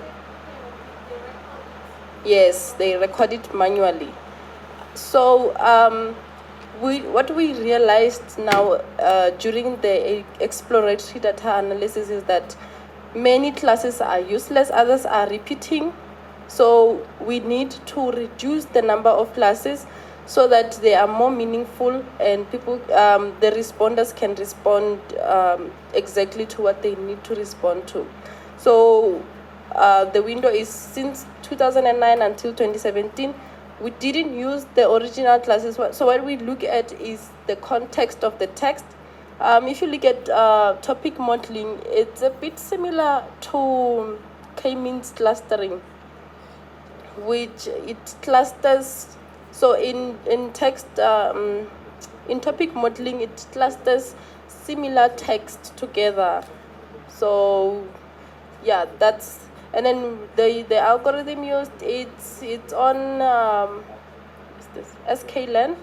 yes, they record it manually. So what we realized now during the exploratory data analysis is that many classes are useless, others are repeating. So we need to reduce the number of classes so that they are more meaningful and people, the responders can respond exactly to what they need to respond to. So the window is since 2009 until 2017. We didn't use the original classes. So what we look at is the context of the text. If you look at topic modeling, it's a bit similar to K-means clustering, which it clusters. So in text, in topic modeling, it clusters similar text together. So yeah, that's, and then the algorithm used, it's on what's this? sklearn.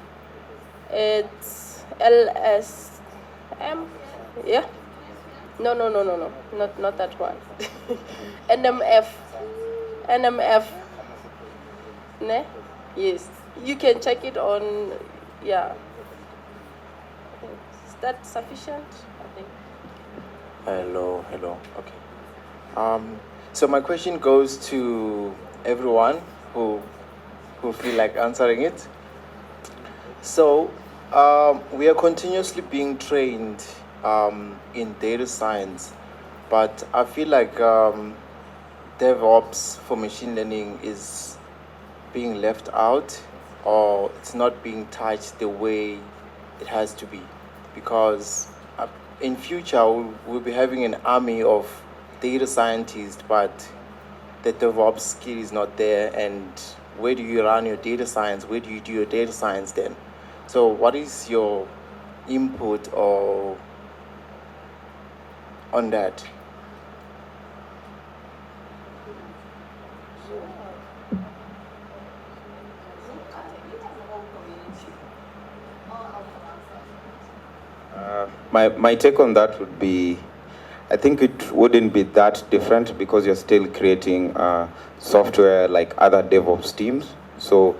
It's LSM. Yeah. No, not that one. NMF. Ne? Yes. You can check it on, yeah. Is that sufficient? I think. Hello. Okay. So my question goes to everyone who feel like answering it. So we are continuously being trained in data science, but I feel like DevOps for machine learning is being left out, or it's not being touched the way it has to be, because in future we'll be having an army of data scientists, but the DevOps skill is not there. And where do you run your data science? Where do you do your data science then? So what is your input or on that? My take on that would be, I think it wouldn't be that different because you're still creating software like other DevOps teams. So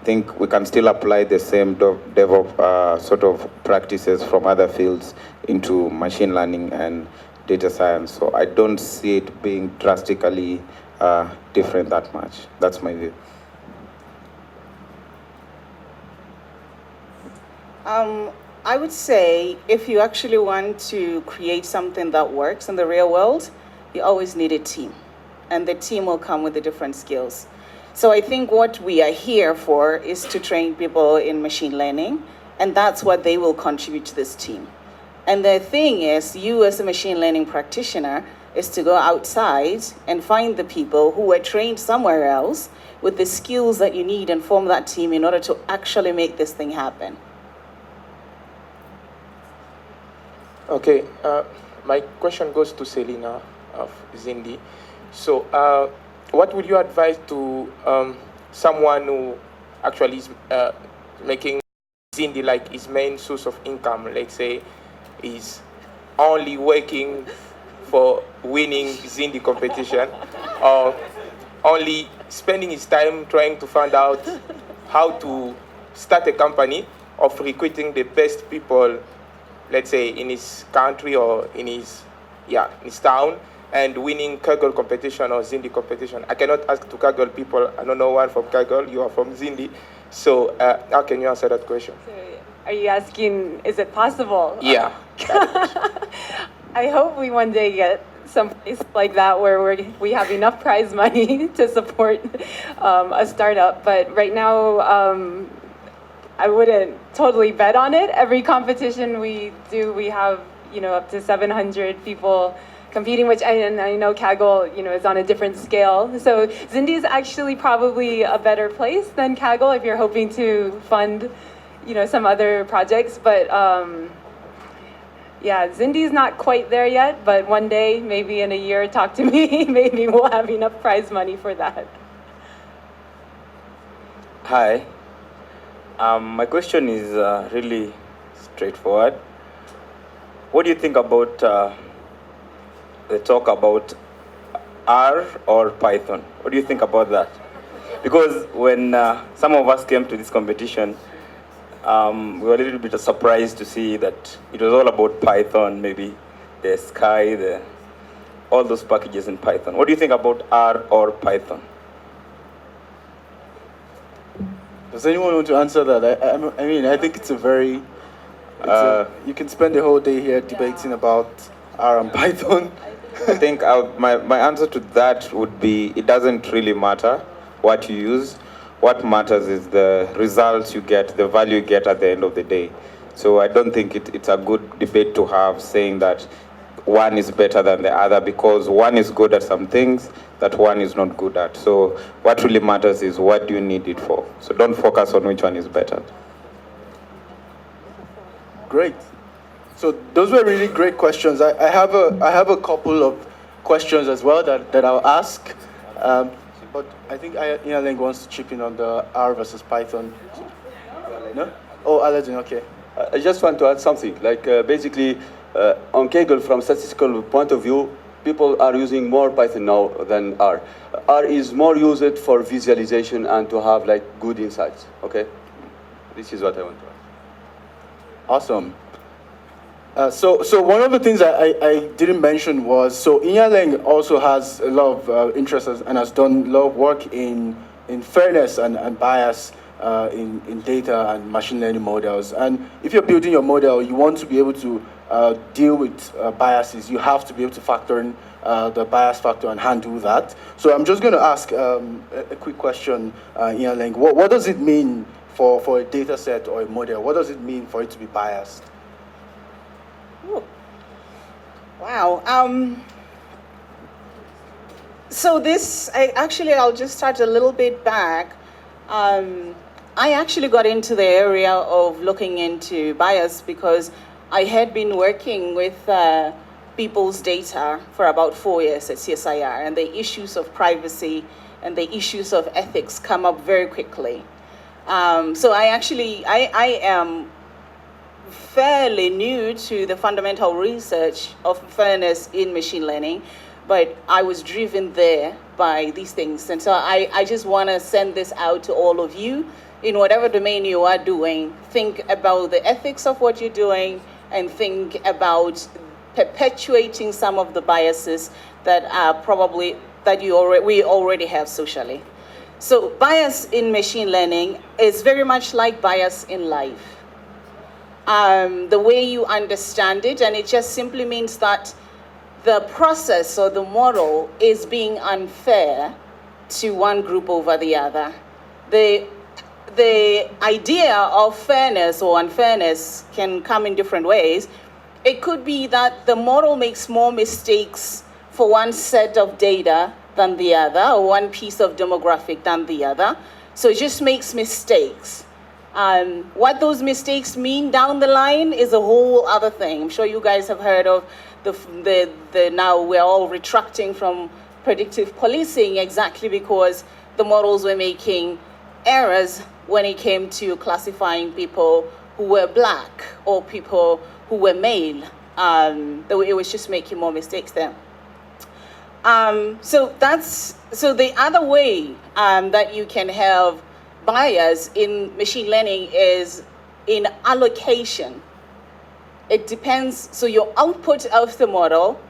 I think we can still apply the same DevOps sort of practices from other fields into machine learning and data science. So I don't see it being drastically different that much. That's my view. I would say if you actually want to create something that works in the real world, you always need a team. And the team will come with the different skills. So I think what we are here for is to train people in machine learning, and that's what they will contribute to this team. And the thing is, you as a machine learning practitioner is to go outside and find the people who were trained somewhere else with the skills that you need and form that team in order to actually make this thing happen. Okay, my question goes to Selina of Zindi. So, what would you advise to someone who actually is making Zindi like his main source of income? Let's say is only working for winning Zindi competition, or only spending his time trying to find out how to start a company of recruiting the best people, let's say in his country or in his town, and winning Kaggle competition or Zindi competition. I cannot ask to Kaggle people. I don't know one from Kaggle. You are from Zindi. So how can you answer that question? So are you asking, is it possible? Yeah. I hope we one day get someplace like that where we have enough prize money to support a startup. But right now, I wouldn't totally bet on it. Every competition we do, we have, up to 700 people competing, which I know Kaggle, is on a different scale. So Zindi is actually probably a better place than Kaggle if you're hoping to fund, some other projects. But Zindi's not quite there yet, but one day, maybe in a year, talk to me. Maybe we'll have enough prize money for that. Hi. My question is really straightforward. What do you think about the talk about R or Python? What do you think about that? Because when some of us came to this competition, we were a little bit surprised to see that it was all about Python, maybe the Sky, all those packages in Python. What do you think about R or Python? Does anyone want to answer that? I mean, I think it's a very, you can spend the whole day here debating about R and Python. I think my answer to that would be, it doesn't really matter what you use. What matters is the results you get, the value you get at the end of the day. So I don't think it's a good debate to have saying that one is better than the other, because one is good at some things, that one is not good at. So what really matters is what do you need it for. So don't focus on which one is better. Great. So those were really great questions. I have a couple of questions as well that I'll ask. But I think Nyalleng wants to chip in on the R versus Python. No? Oh, Aladdin, okay. I just want to add something. Like basically, on Kaggle, from statistical point of view, people are using more Python now than R. R is more used for visualization and to have like good insights. Okay, this is what I want to add. Awesome. So one of the things I didn't mention was, so Nyalleng also has a lot of interest and has done a lot of work in fairness and bias in data and machine learning models. And if you're building your model, you want to be able to deal with biases. You have to be able to factor in the bias factor and handle that. So I'm just going to ask a quick question, Nyalleng. What does it mean for a data set or a model? What does it mean for it to be biased? Ooh. Wow. So this, I'll just start a little bit back. I actually got into the area of looking into bias because I had been working with people's data for about 4 years at CSIR, and the issues of privacy and the issues of ethics come up very quickly. So I am fairly new to the fundamental research of fairness in machine learning, but I was driven there by these things. And so I just want to send this out to all of you. In whatever domain you are doing, think about the ethics of what you're doing and think about perpetuating some of the biases that are probably, we already have socially. So bias in machine learning is very much like bias in life. The way you understand it, and it just simply means that the process or the model is being unfair to one group over the other. The idea of fairness or unfairness can come in different ways. It could be that the model makes more mistakes for one set of data than the other, or one piece of demographic than the other. So it just makes mistakes. What those mistakes mean down the line is a whole other thing. I'm sure you guys have heard of the now we're all retracting from predictive policing exactly because the models were making errors when it came to classifying people who were black or people who were male. It was just making more mistakes there. So the other way that you can have bias in machine learning is in allocation. It depends, so your output of the model,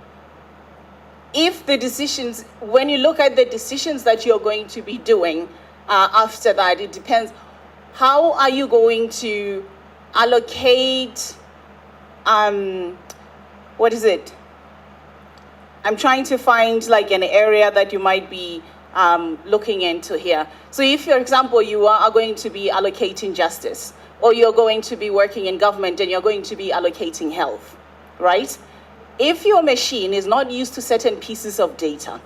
if the decisions, when you look at the decisions that you're going to be doing after that, it depends, how are you going to allocate, what is it? I'm trying to find like an area that you might be looking into here. So if, for example, you are going to be allocating justice, or you're going to be working in government and you're going to be allocating health, right? If your machine is not used to certain pieces of data,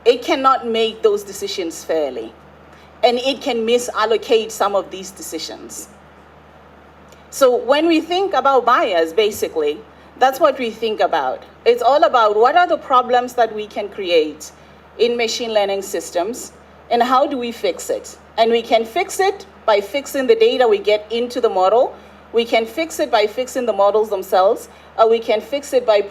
it cannot make those decisions fairly, and it can misallocate some of these decisions. So when we think about bias, basically, that's what we think about. It's all about what are the problems that we can create in machine learning systems, and how do we fix it? And we can fix it by fixing the data we get into the model. We can fix it by fixing the models themselves, or we can fix it by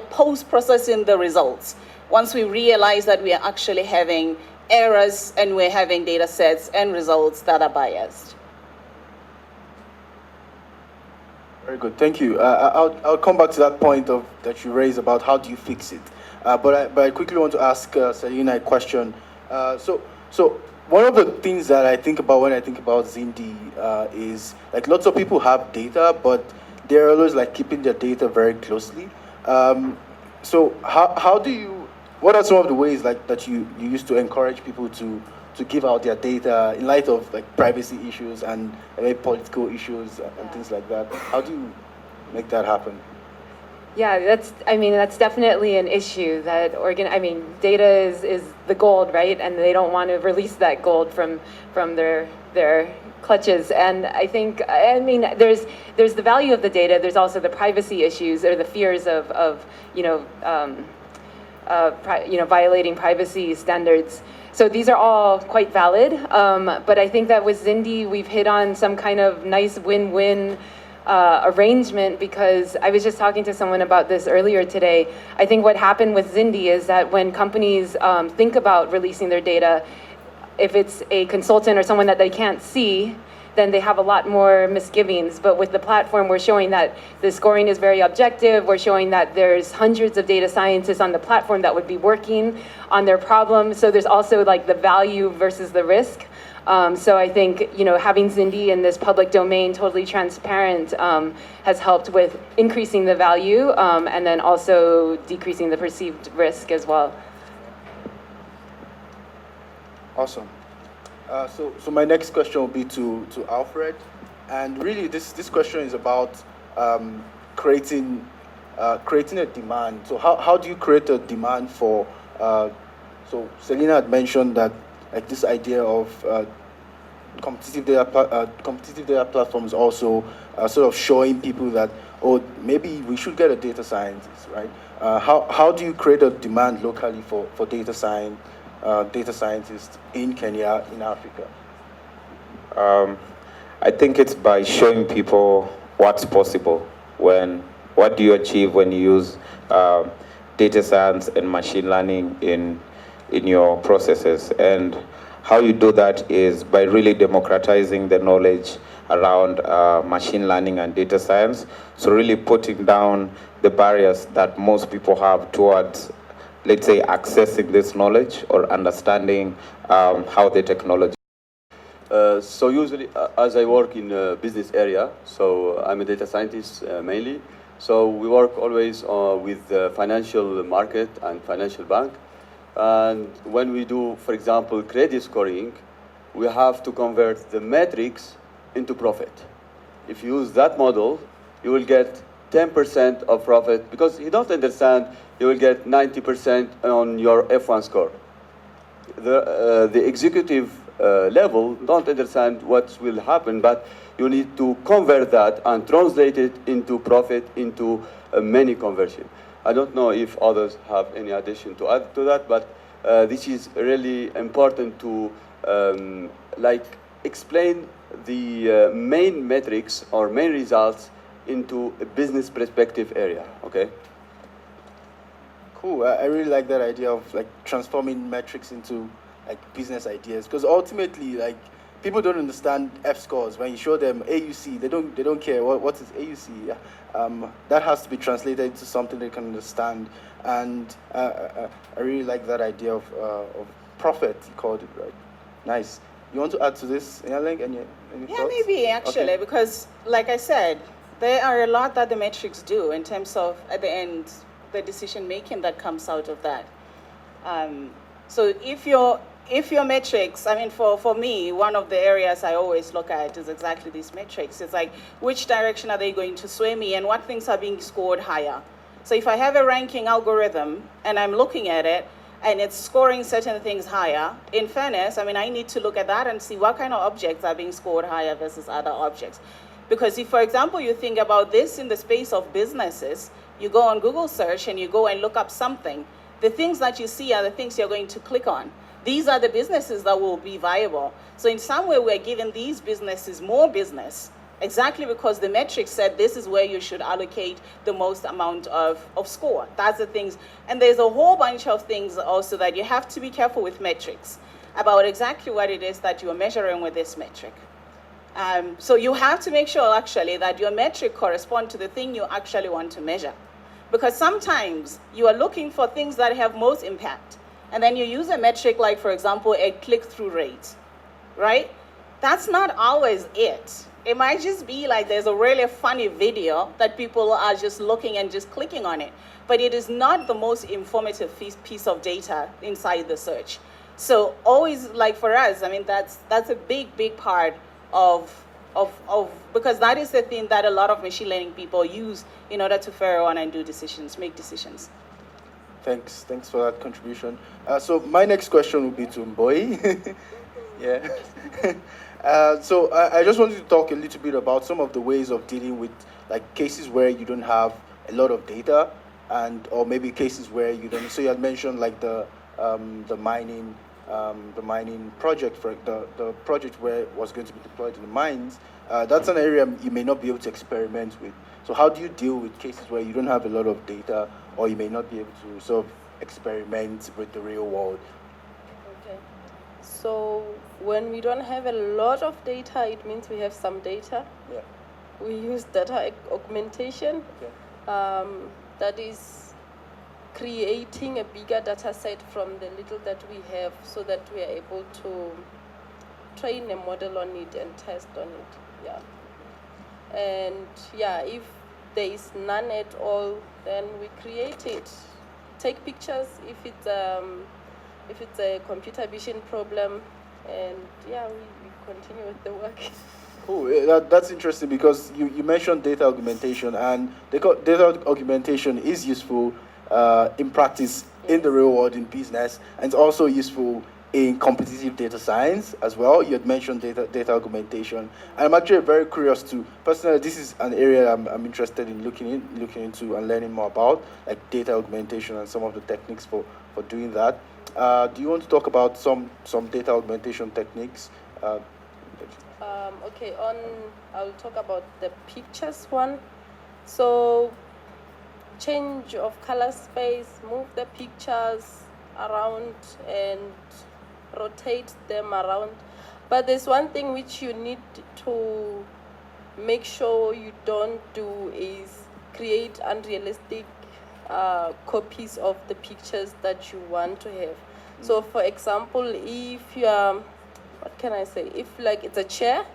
post-processing the results. Once we realize that we are actually having errors and we're having data sets and results that are biased. Very good, thank you. I'll come back to that point that you raised about how do you fix it. But I quickly want to ask Selina a question. So one of the things that I think about when I think about Zindi is like lots of people have data, but they're always like keeping their data very closely. So how do you? What are some of the ways like that you use to encourage people to give out their data in light of like privacy issues and political issues and things like that? How do you make that happen? Yeah, that's definitely an issue that data is the gold, right? And they don't want to release that gold from their clutches. And I think, there's the value of the data. There's also the privacy issues or the fears of violating privacy standards. So these are all quite valid. But I think that with Zindi, we've hit on some kind of nice win-win arrangement, because I was just talking to someone about this earlier today. I think what happened with Zindi is that when companies think about releasing their data, if it's a consultant or someone that they can't see, then they have a lot more misgivings. But with the platform, we're showing that the scoring is very objective. We're showing that there's hundreds of data scientists on the platform that would be working on their problem. So there's also like the value versus the risk. So I think, having Zindi in this public domain, totally transparent, has helped with increasing the value and then also decreasing the perceived risk as well. Awesome. So my next question will be to Alfred, and really this question is about creating a demand. So how do you create a demand for? So Selena had mentioned that, like, this idea of competitive data platforms also sort of showing people that, oh, maybe we should get a data scientist, right? How do you create a demand locally for data scientists in Kenya, in Africa? I think it's by showing people what's possible. What do you achieve when you use data science and machine learning in your processes? And how you do that is by really democratizing the knowledge around machine learning and data science. So really putting down the barriers that most people have towards, let's say, accessing this knowledge or understanding how the technology. So usually, as I work in a business area, so I'm a data scientist mainly. So we work always with the financial market and financial bank. And when we do, for example, credit scoring, we have to convert the metrics into profit. If you use that model, you will get 10% of profit, because you don't understand, you will get 90% on your F1 score. The executive level don't understand what will happen, but you need to convert that and translate it into profit, into many conversion. I don't know if others have any addition to add to that, but this is really important to explain the main metrics or main results into a business perspective area, okay? Cool. I really like that idea of like transforming metrics into like business ideas, because ultimately, like, people don't understand F scores. When you show them AUC, they don't care what is AUC. That has to be translated into something they can understand. And I really like that idea of profit. You called it, right? Nice. You want to add to this, Nyalleng? Any Yeah, thoughts? maybe actually, Okay. because like I said, there are a lot that the metrics do in terms of, at the end, the decision making that comes out of that. So if your metrics, for me, one of the areas I always look at is exactly these metrics. It's like, which direction are they going to sway me, and what things are being scored higher? So if I have a ranking algorithm and I'm looking at it and it's scoring certain things higher, in fairness, I need to look at that and see what kind of objects are being scored higher versus other objects. Because if, for example, you think about this in the space of businesses, you go on Google search and you go and look up something, the things that you see are the things you're going to click on. These are the businesses that will be viable. So in some way, we're giving these businesses more business, exactly because the metrics said this is where you should allocate the most amount of score. That's the things. And there's a whole bunch of things also that you have to be careful with metrics about exactly what it is that you're measuring with this metric. So you have to make sure actually that your metric corresponds to the thing you actually want to measure. Because sometimes you are looking for things that have most impact. And then you use a metric like, for example, a click-through rate, right? That's not always it. It might just be like there's a really funny video that people are just looking and just clicking on it. But it is not the most informative piece of data inside the search. So always, like for us, that's a big, big part of because that is the thing that a lot of machine learning people use in order to figure out and do decisions, make decisions. Thanks for that contribution. So my next question will be to Mboi. Yeah. So I just wanted to talk a little bit about some of the ways of dealing with like cases where you don't have a lot of data, or maybe cases where you don't. So you had mentioned like the mining project, for the project where it was going to be deployed in the mines. That's an area you may not be able to experiment with. So how do you deal with cases where you don't have a lot of data, or you may not be able to sort of experiment with the real world? Okay. So when we don't have a lot of data, it means we have some data. Yeah. We use data augmentation. Okay. That is creating a bigger data set from the little that we have, so that we are able to train a model on it and test on it. Yeah. And yeah, if there is none at all, then we create it. Take pictures if it's a computer vision problem, and yeah, we continue with the work. Cool. That's interesting, because you mentioned data augmentation, and data augmentation is useful in practice, in the real world, in business, and it's also useful in competitive data science as well. You had mentioned data augmentation, and I'm actually very curious to, personally, this is an area I'm interested in looking into and learning more about, like data augmentation and some of the techniques for doing that. Do you want to talk about some data augmentation techniques? Okay, I'll talk about the pictures one. So change of color space, move the pictures around and rotate them around. But there's one thing which you need to make sure you don't do is create unrealistic copies of the pictures that you want to have. So for example, if you are, what can I say, if like it's a chair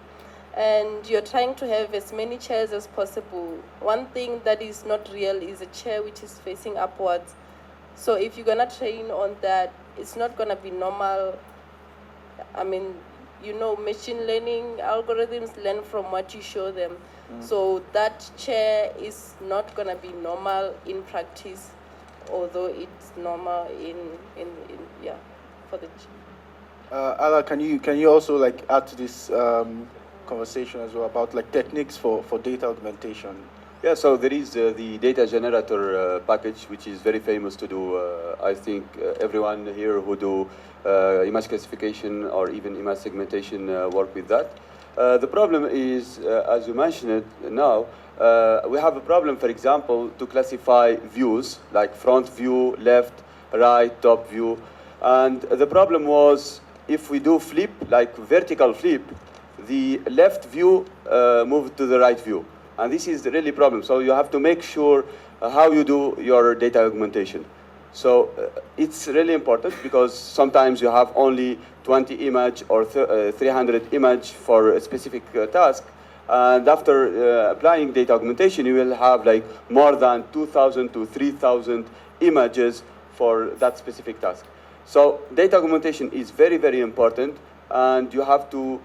and you're trying to have as many chairs as possible, one thing that is not real is a chair which is facing upwards. So if you're gonna train on that, it's not gonna be normal. I mean, you know, machine learning algorithms learn from what you show them. So that chair is not gonna be normal in practice, although it's normal in for the. Ala, can you also like add to this conversation as well about like techniques for data augmentation? Yeah, so there is the data generator package, which is very famous to do. I think everyone here who do image classification or even image segmentation work with that. The problem is, as you mentioned it now, we have a problem, for example, to classify views, like front view, left, right, top view. And the problem was, if we do flip, like vertical flip, the left view moved to the right view. And this is really a problem. So you have to make sure how you do your data augmentation. So it's really important, because sometimes you have only 20 image or 300 image for a specific task. And after applying data augmentation, you will have like more than 2,000 to 3,000 images for that specific task. So data augmentation is very, very important, and you have to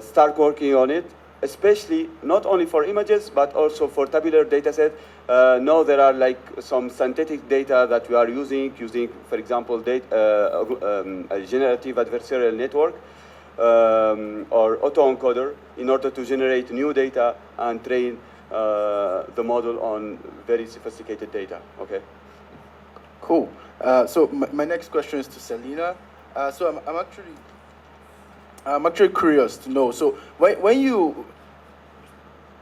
start working on it, especially not only for images, but also for tabular data set. Now there are like some synthetic data that we are using, for example, a generative adversarial network or autoencoder in order to generate new data and train the model on very sophisticated data, okay? Cool. So my next question is to Selena. So I'm actually curious to know. So when you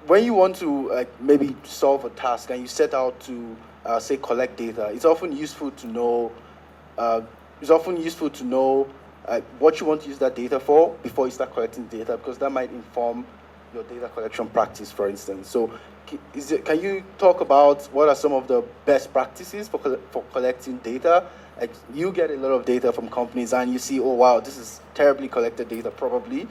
want to like maybe solve a task and you set out to say collect data, it's often useful to know. What you want to use that data for before you start collecting data, because that might inform your data collection practice, for instance. So can you talk about what are some of the best practices for collecting data? Like, you get a lot of data from companies and you see, oh wow, this is terribly collected data probably.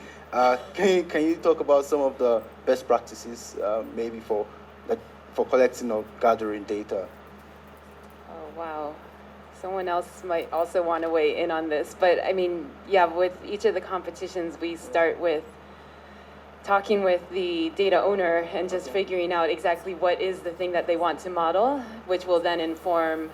Can you talk about some of the best practices maybe for collecting or gathering data? Oh, wow. Someone else might also want to weigh in on this. But I mean, yeah, with each of the competitions, we start with talking with the data owner and just figuring out exactly what is the thing that they want to model, which will then inform,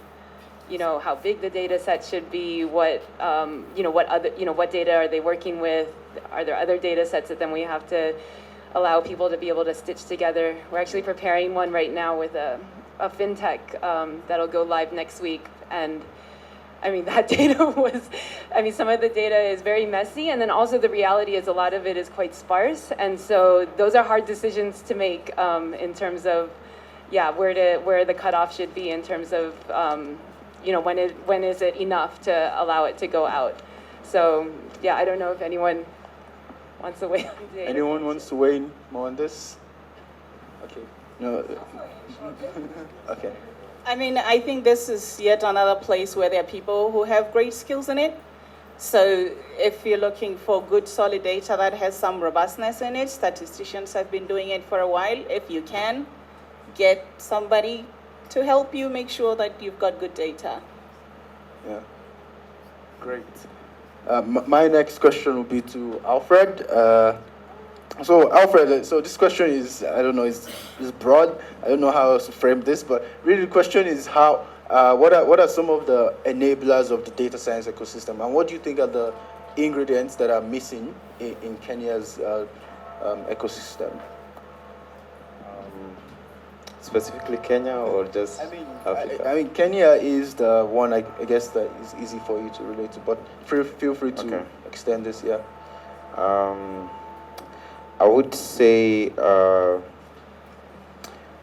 how big the data set should be, what data are they working with, are there other data sets that then we have to allow people to be able to stitch together. We're actually preparing one right now with a fintech that'll go live next week, and that data some of the data is very messy, and then also the reality is a lot of it is quite sparse, and so those are hard decisions to make in terms of, where the cutoff should be in terms of, when is it enough to allow it to go out. So, I don't know if anyone wants to weigh on data. Anyone wants to weigh in more on this? Okay. No. Okay. I think this is yet another place where there are people who have great skills in it. So if you're looking for good, solid data that has some robustness in it, statisticians have been doing it for a while. If you can, get somebody to help you make sure that you've got good data. Yeah. Great. My next question will be to Alfred. So Alfred, so this question is, I don't know, is broad. I don't know how else to frame this, but really the question is what are some of the enablers of the data science ecosystem, and what do you think are the ingredients that are missing in Kenya's ecosystem? Specifically Kenya or just Africa? Kenya is the one I guess that is easy for you to relate to, but feel free to extend this. Yeah. I would say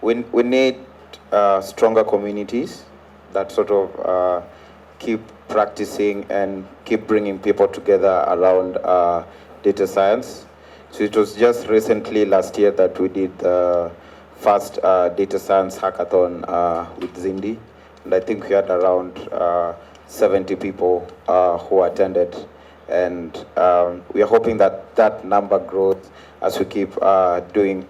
we need stronger communities that sort of keep practicing and keep bringing people together around data science. So it was just recently last year that we did the first data science hackathon with Zindi, and I think we had around 70 people who attended, and we are hoping that that number grows as we keep doing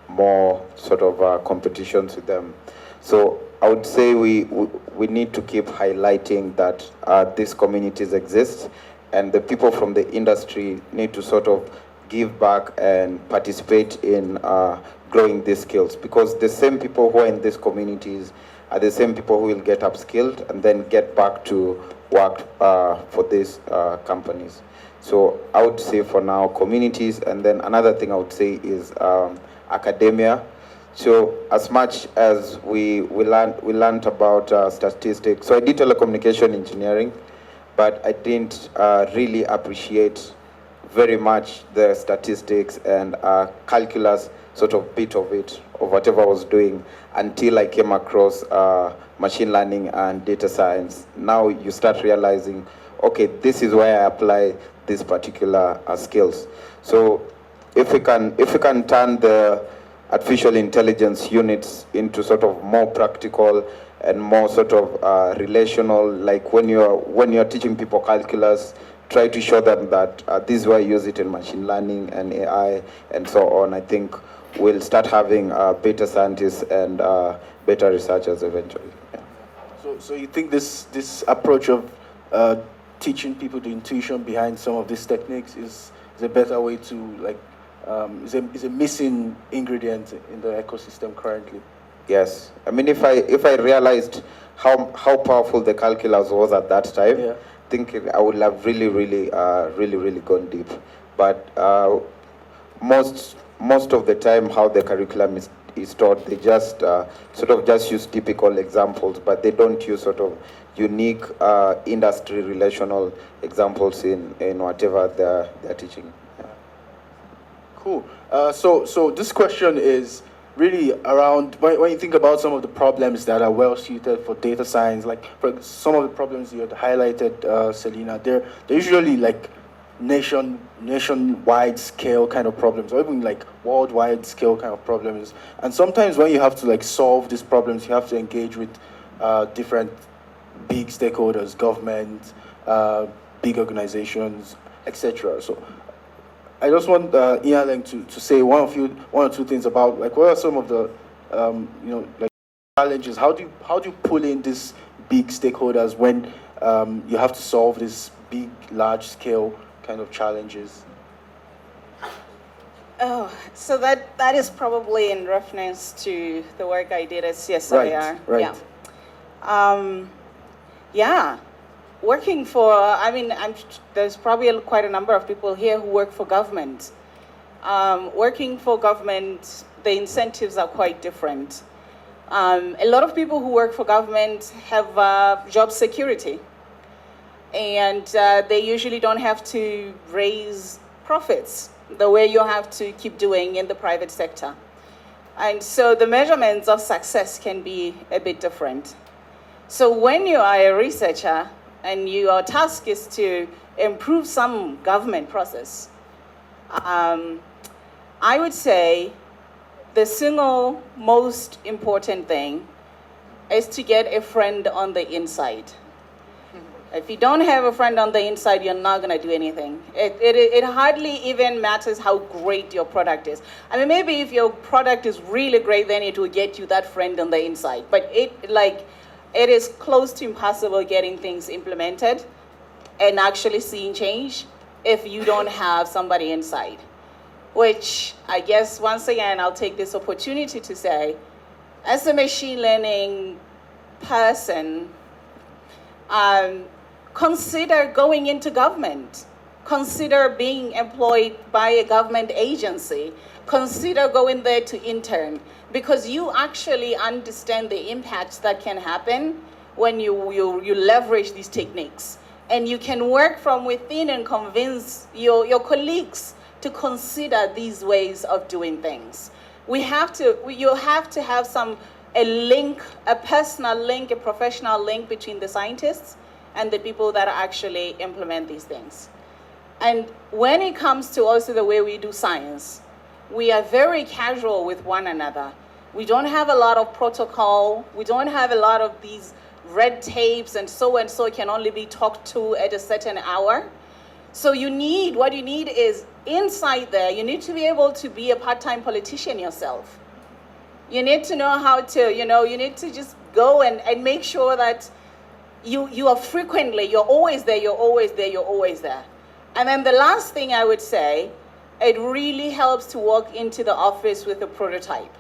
more sort of competitions with them. So I would say we need to keep highlighting that these communities exist, and the people from the industry need to sort of give back and participate in growing these skills, because the same people who are in these communities are the same people who will get upskilled and then get back to work for these companies. So I would say for now communities, and then another thing I would say is academia. So as much as we learned about statistics, so I did telecommunication engineering, but I didn't really appreciate very much the statistics and calculus sort of bit of it, of whatever I was doing, until I came across machine learning and data science. Now you start realizing, okay, this is where I apply these particular skills. So if we can turn the artificial intelligence units into sort of more practical and more sort of relational, like when you're teaching people calculus, try to show them that this is where you use it in machine learning and AI and so on. I think we'll start having better scientists and better researchers eventually. Yeah. So you think this approach of teaching people the intuition behind some of these techniques is a better way to is a missing ingredient in the ecosystem currently? Yes, I mean if I realized how powerful the calculus was at that time, yeah, I think I would have really gone deep. But most of the time, how the curriculum is taught, they just sort of just use typical examples, but they don't use sort of unique industry relational examples in whatever they're teaching. Yeah. Cool. So this question is really around when you think about some of the problems that are well suited for data science, like for some of the problems you had highlighted, Selena, they're usually like nationwide scale kind of problems, or even like worldwide scale kind of problems. And sometimes when you have to like solve these problems, you have to engage with different big stakeholders, government, big organizations, etc. So I just want Nyalleng to say one or two things about like what are some of the like challenges. How do you pull in these big stakeholders when you have to solve these big, large scale kind of challenges? Oh, so that is probably in reference to the work I did at CSIR. Right. Yeah. Yeah. Working for, I mean, there's probably quite a number of people here who work for government. Working for government, the incentives are quite different. A lot of people who work for government have job security, and they usually don't have to raise profits the way you have to keep doing in the private sector. And so the measurements of success can be a bit different. So when you are a researcher and your task is to improve some government process, I would say the single most important thing is to get a friend on the inside. If you don't have a friend on the inside, you're not going to do anything. It hardly even matters how great your product is. I mean, maybe if your product is really great, then it will get you that friend on the inside. But it is close to impossible getting things implemented and actually seeing change if you don't have somebody inside. Which I guess, once again, I'll take this opportunity to say, as a machine learning person, consider going into government. Consider being employed by a government agency. Consider going there to intern, because you actually understand the impacts that can happen when you leverage these techniques. And you can work from within and convince your colleagues to consider these ways of doing things. You have to have a link, a personal link, a professional link between the scientists and the people that actually implement these things. And when it comes to also the way we do science, we are very casual with one another. We don't have a lot of protocol. We don't have a lot of these red tapes and so can only be talked to at a certain hour. So what you need is inside there, you need to be able to be a part-time politician yourself. You need to know how to, you need to just go and make sure that you are frequently, you're always there. And then the last thing I would say, it really helps to walk into the office with a prototype.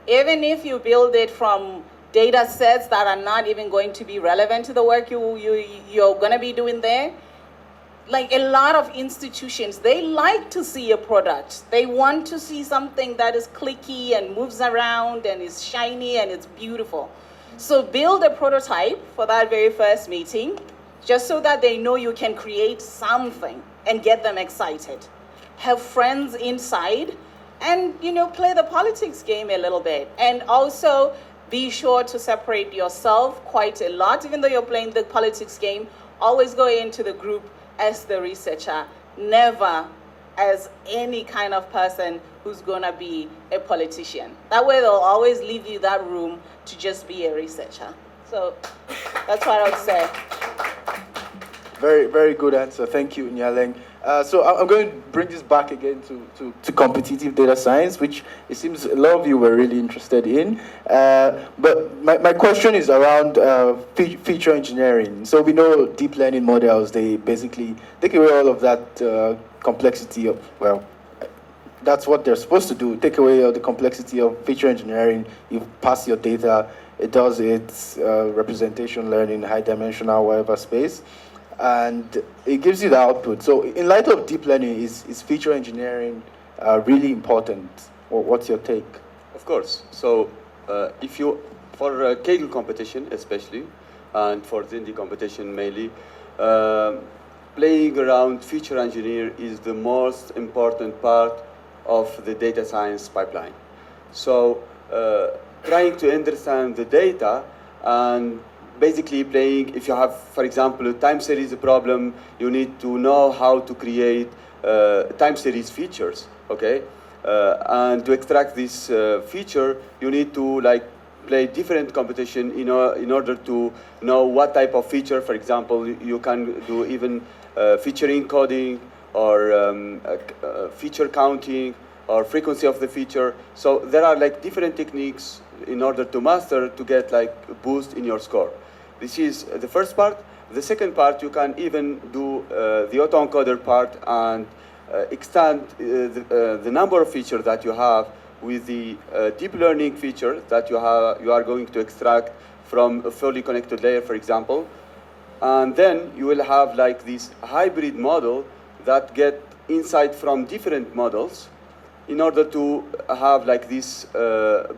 Even if you build it from data sets that are not even going to be relevant to the work you're going to be doing there, like a lot of institutions, they like to see a product. They want to see something that is clicky and moves around and is shiny and it's beautiful. So build a prototype for that very first meeting, just so that they know you can create something and get them excited. Have friends inside and, play the politics game a little bit. And also be sure to separate yourself quite a lot. Even though you're playing the politics game, always go into the group as the researcher, never as any kind of person who's gonna be a politician. That way they'll always leave you that room to just be a researcher. So that's what I would say. Very, very good answer. Thank you, Nyalleng. So I'm going to bring this back again to competitive data science, which it seems a lot of you were really interested in. But my question is around feature engineering. So we know deep learning models, they basically take away all of that complexity of, that's what they're supposed to do, take away all the complexity of feature engineering. You pass your data, it does its representation learning, high dimensional, whatever space, and it gives you the output. So in light of deep learning, is feature engineering really important? Or what's your take? Of course. So if you, for Kaggle competition especially, and for Zindi competition mainly, playing around feature engineer is the most important part of the data science pipeline. So trying to understand the data and basically playing, if you have, for example, a time series problem, you need to know how to create time series features, okay? And to extract this feature, you need to play different competition in order to know what type of feature. For example, you can do even feature encoding or feature counting or frequency of the feature. So there are different techniques in order to master to get a boost in your score. This is the first part. The second part, you can even do the autoencoder part and extend the number of features that you have with the deep learning feature that you are going to extract from a fully connected layer, for example. And then you will have like this hybrid model that get insight from different models in order to have like this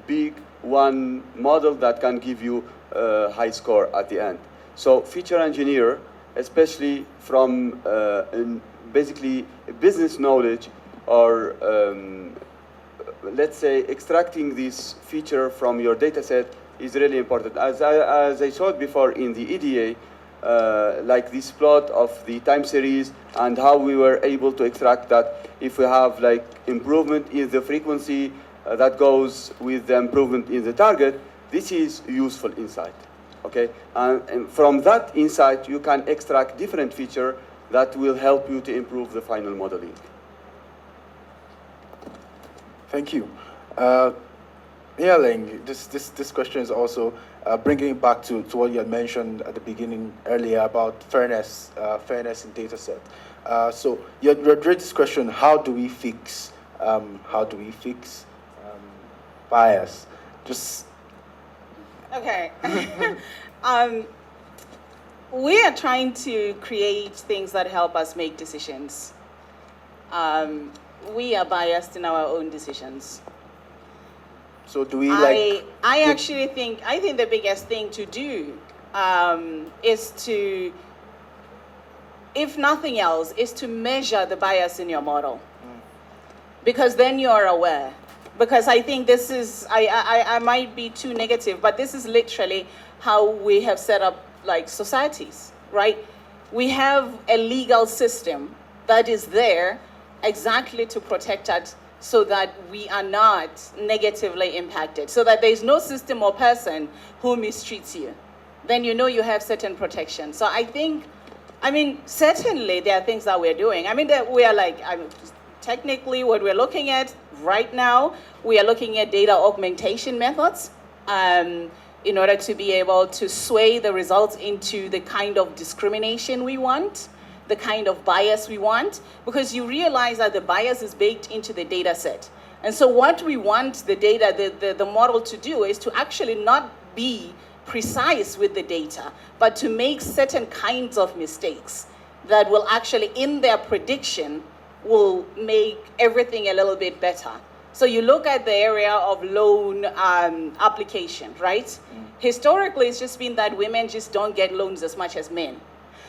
big one model that can give you a high score at the end. So feature engineer, especially from basically business knowledge or let's say extracting this feature from your data set is really important. As I showed before in the EDA, like this plot of the time series and how we were able to extract that if we have like improvement in the frequency that goes with the improvement in the target, this is useful insight, okay? And from that insight, you can extract different feature that will help you to improve the final modeling. Thank you. Nyalleng, this question is also bringing it back to what you had mentioned at the beginning earlier about fairness in data set. So you had raised this question: how do we fix bias? Just okay. We are trying to create things that help us make decisions. We are biased in our own decisions. So do we I actually think the biggest thing to do is to, if nothing else, is to measure the bias in your model. Because then you are aware. Because I think this is, I might be too negative, but this is literally how we have set up like societies, right? We have a legal system that is there exactly to protect us so that we are not negatively impacted, so that there is no system or person who mistreats you. Then you know you have certain protection. So I think, certainly there are things that we're doing. That we are like, technically what we're looking at right now, we are looking at data augmentation methods in order to be able to sway the results into the kind of discrimination we want, the kind of bias we want, because you realize that the bias is baked into the data set. And so what we want the data, the model to do is to actually not be precise with the data, but to make certain kinds of mistakes that will actually, in their prediction, will make everything a little bit better. So you look at the area of loan application, right? Historically, it's just been that women just don't get loans as much as men.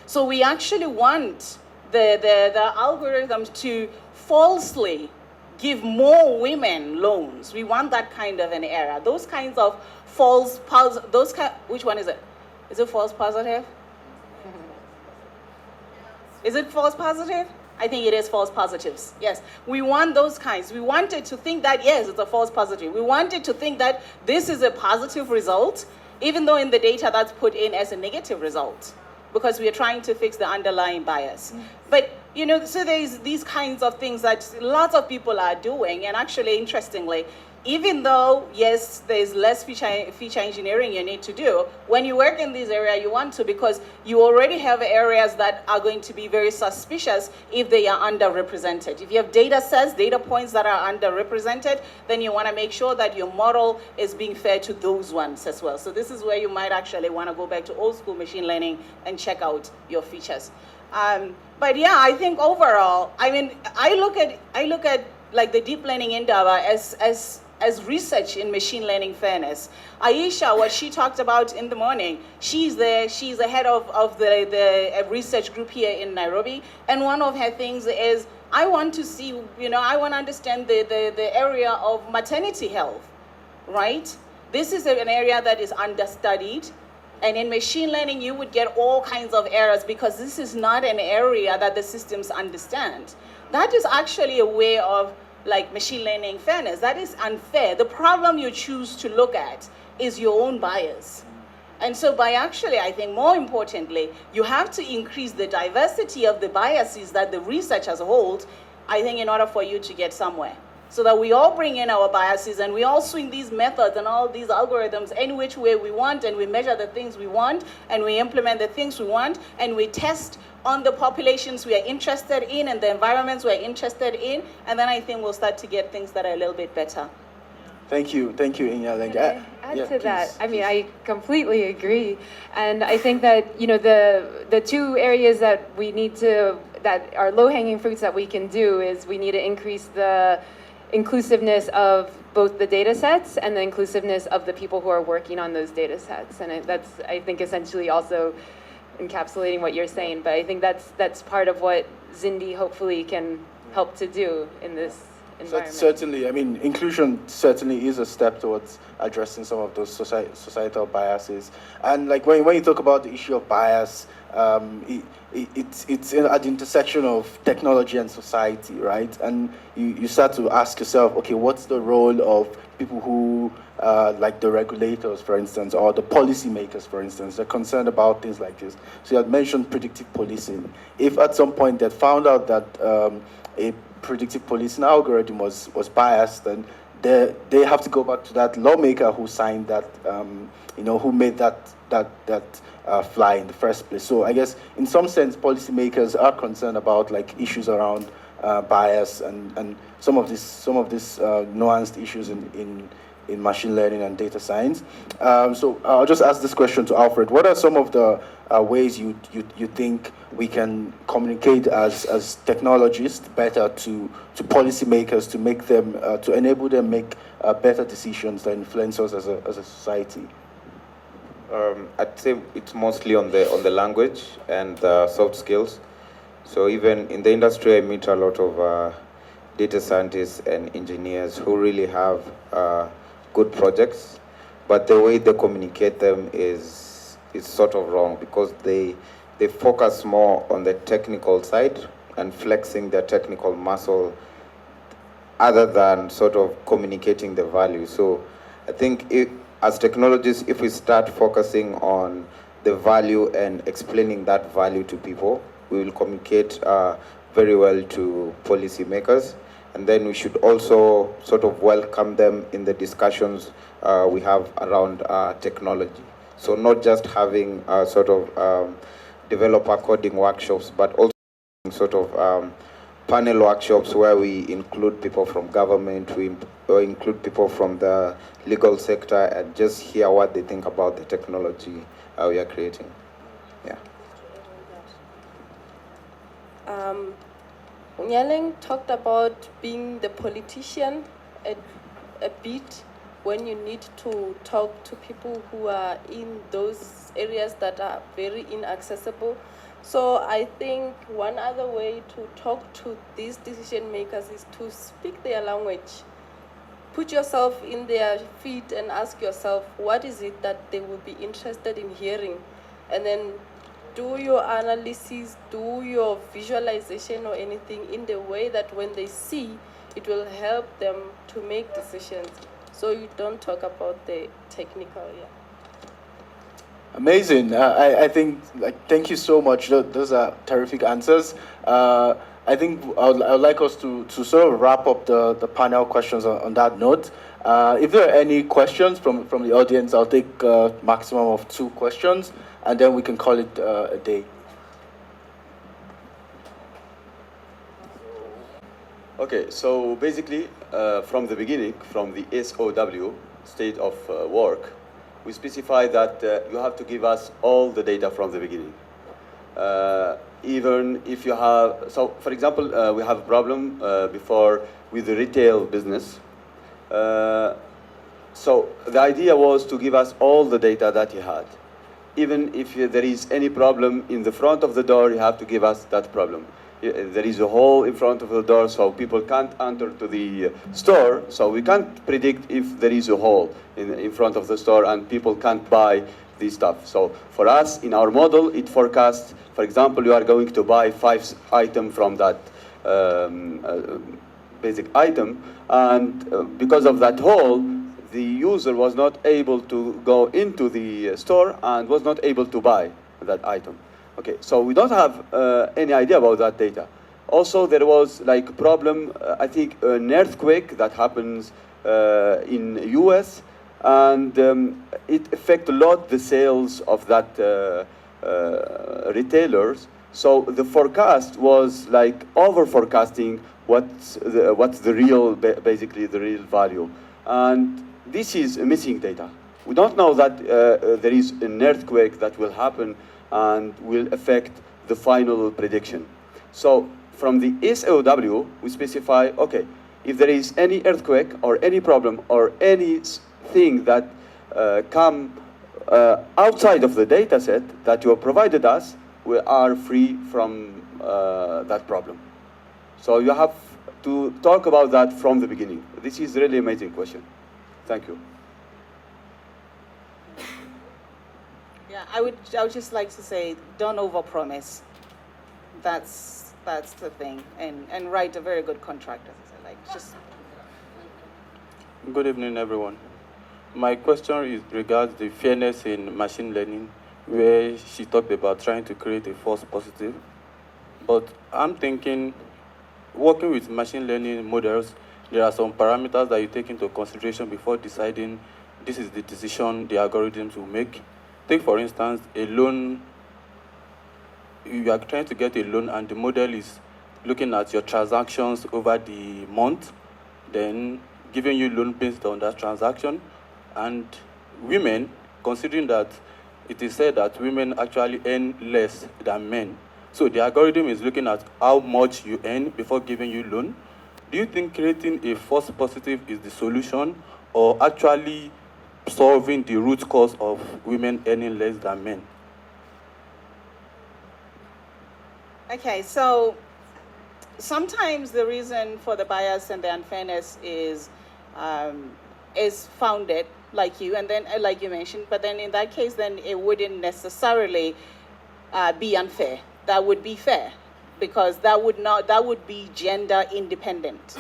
So we actually want the algorithm to falsely give more women loans. We want that kind of an era. Those kinds of false, which one is it? Is it false positive? Is it false positive? I think it is false positives. Yes, we want those kinds. We wanted to think that, yes, it's a false positive. We wanted to think that this is a positive result, even though in the data that's put in as a negative result, because we are trying to fix the underlying bias. But, so there's these kinds of things that lots of people are doing. And actually, interestingly, even though, yes, there's less feature engineering you need to do, when you work in this area, you want to, because you already have areas that are going to be very suspicious if they are underrepresented. If you have data sets, data points that are underrepresented, then you want to make sure that your model is being fair to those ones as well. So this is where you might actually want to go back to old school machine learning and check out your features. But yeah, I think overall, I look at like the deep learning Indaba as research in machine learning fairness. Aisha, what she talked about in the morning, she's the head of the research group here in Nairobi, and one of her things is, I want to see, I want to understand the area of maternity health, right? This is an area that is understudied, and in machine learning, you would get all kinds of errors because this is not an area that the systems understand. That is actually a way of like machine learning fairness. That is unfair. The problem you choose to look at is your own bias. And so by actually, I think more importantly, you have to increase the diversity of the biases that the researchers hold, I think, in order for you to get somewhere. so that we all bring in our biases and we all swing these methods and all these algorithms any which way we want, and we measure the things we want, and we implement the things we want, and we test on the populations we are interested in and the environments we're interested in, and then I think we'll start to get things that are a little bit better. Thank you, Nyalleng. Add to that, I mean, I completely agree, and I think that the two areas that we need to, that are low-hanging fruits that we can do, is we need to increase the inclusiveness of both the data sets and the inclusiveness of the people who are working on those data sets, and that's, I think, essentially also encapsulating what you're saying. But I think that's part of what Zindi hopefully can help to do in this environment. Certainly, I mean, inclusion certainly is a step towards addressing some of those societal biases. And like when you talk about the issue of bias, it's at the intersection of technology and society, right? And you start to ask yourself, okay, what's the role of people who, like the regulators, for instance, or the policymakers, for instance, they're concerned about things like this. So you had mentioned predictive policing. If at some point they found out that a predictive policing algorithm was biased, then they have to go back to that lawmaker who signed that, who made that fly in the first place. So I guess in some sense, policymakers are concerned about like issues around bias and some of these nuanced issues in machine learning and data science. So I'll just ask this question to Alfred. What are some of the ways you think we can communicate as technologists better to policymakers to make them to enable them make better decisions that influence us as a society? I'd say it's mostly on the language and soft skills. So even in the industry, I meet a lot of data scientists and engineers who really have good projects, but the way they communicate them is sort of wrong, because they focus more on the technical side and flexing their technical muscle other than sort of communicating the value. So I think as technologists, if we start focusing on the value and explaining that value to people, we will communicate very well to policymakers. And then we should also sort of welcome them in the discussions we have around technology. So not just having sort of developer coding workshops, but also sort of panel workshops where we include people from government, we include people from the legal sector, and just hear what they think about the technology we are creating. Yeah. Nyalleng talked about being the politician a bit when you need to talk to people who are in those areas that are very inaccessible. So I think one other way to talk to these decision makers is to speak their language. Put yourself in their feet and ask yourself, what is it that they will be interested in hearing? And then do your analysis, do your visualization or anything in the way that when they see, it will help them to make decisions. So you don't talk about the technical, yeah. Amazing. I think, thank you so much. Those are terrific answers. I think I would like us to sort of wrap up the panel questions on that note. If there are any questions from the audience, I'll take a maximum of 2 questions, and then we can call it a day. Okay, so basically, from the beginning, from the SOW, state of work, we specify that you have to give us all the data from the beginning. Even if you have, so for example, we have a problem before with the retail business. So the idea was to give us all the data that you had. Even if there is any problem in the front of the door, you have to give us that problem. There is a hole in front of the door, so people can't enter to the store, so we can't predict if there is a hole in front of the store and people can't buy this stuff. So for us, in our model, it forecasts, for example, you are going to buy 5 items from that basic item, and because of that hole, the user was not able to go into the store and was not able to buy that item. Okay, so we don't have any idea about that data. Also, there was like a problem, I think an earthquake that happens in US, and it affect a lot the sales of that retailers. So the forecast was like over forecasting what's the real, basically the real value. And this is missing data. We don't know that there is an earthquake that will happen and will affect the final prediction. So from the SOW, we specify, okay, if there is any earthquake or any problem or anything that come outside of the data set that you have provided us, we are free from that problem. So you have to talk about that from the beginning. This is a really amazing question. Thank you. Yeah, I would just like to say, don't overpromise. That's the thing, and write a very good contract. As I said, like just. Good evening, everyone. My question regards the fairness in machine learning, where she talked about trying to create a false positive. But I'm thinking, working with machine learning models, there are some parameters that you take into consideration before deciding this is the decision the algorithms will make. Take, for instance, a loan. You are trying to get a loan, and the model is looking at your transactions over the month, then giving you loan based on that transaction. And women, considering that it is said that women actually earn less than men, so the algorithm is looking at how much you earn before giving you loan. Do you think creating a false positive is the solution, or actually solving the root cause of women earning less than men? Okay, so sometimes the reason for the bias and the unfairness is founded, like you, and then like you mentioned. But then in that case, then it wouldn't necessarily be unfair. That would be fair, because that would be gender independent,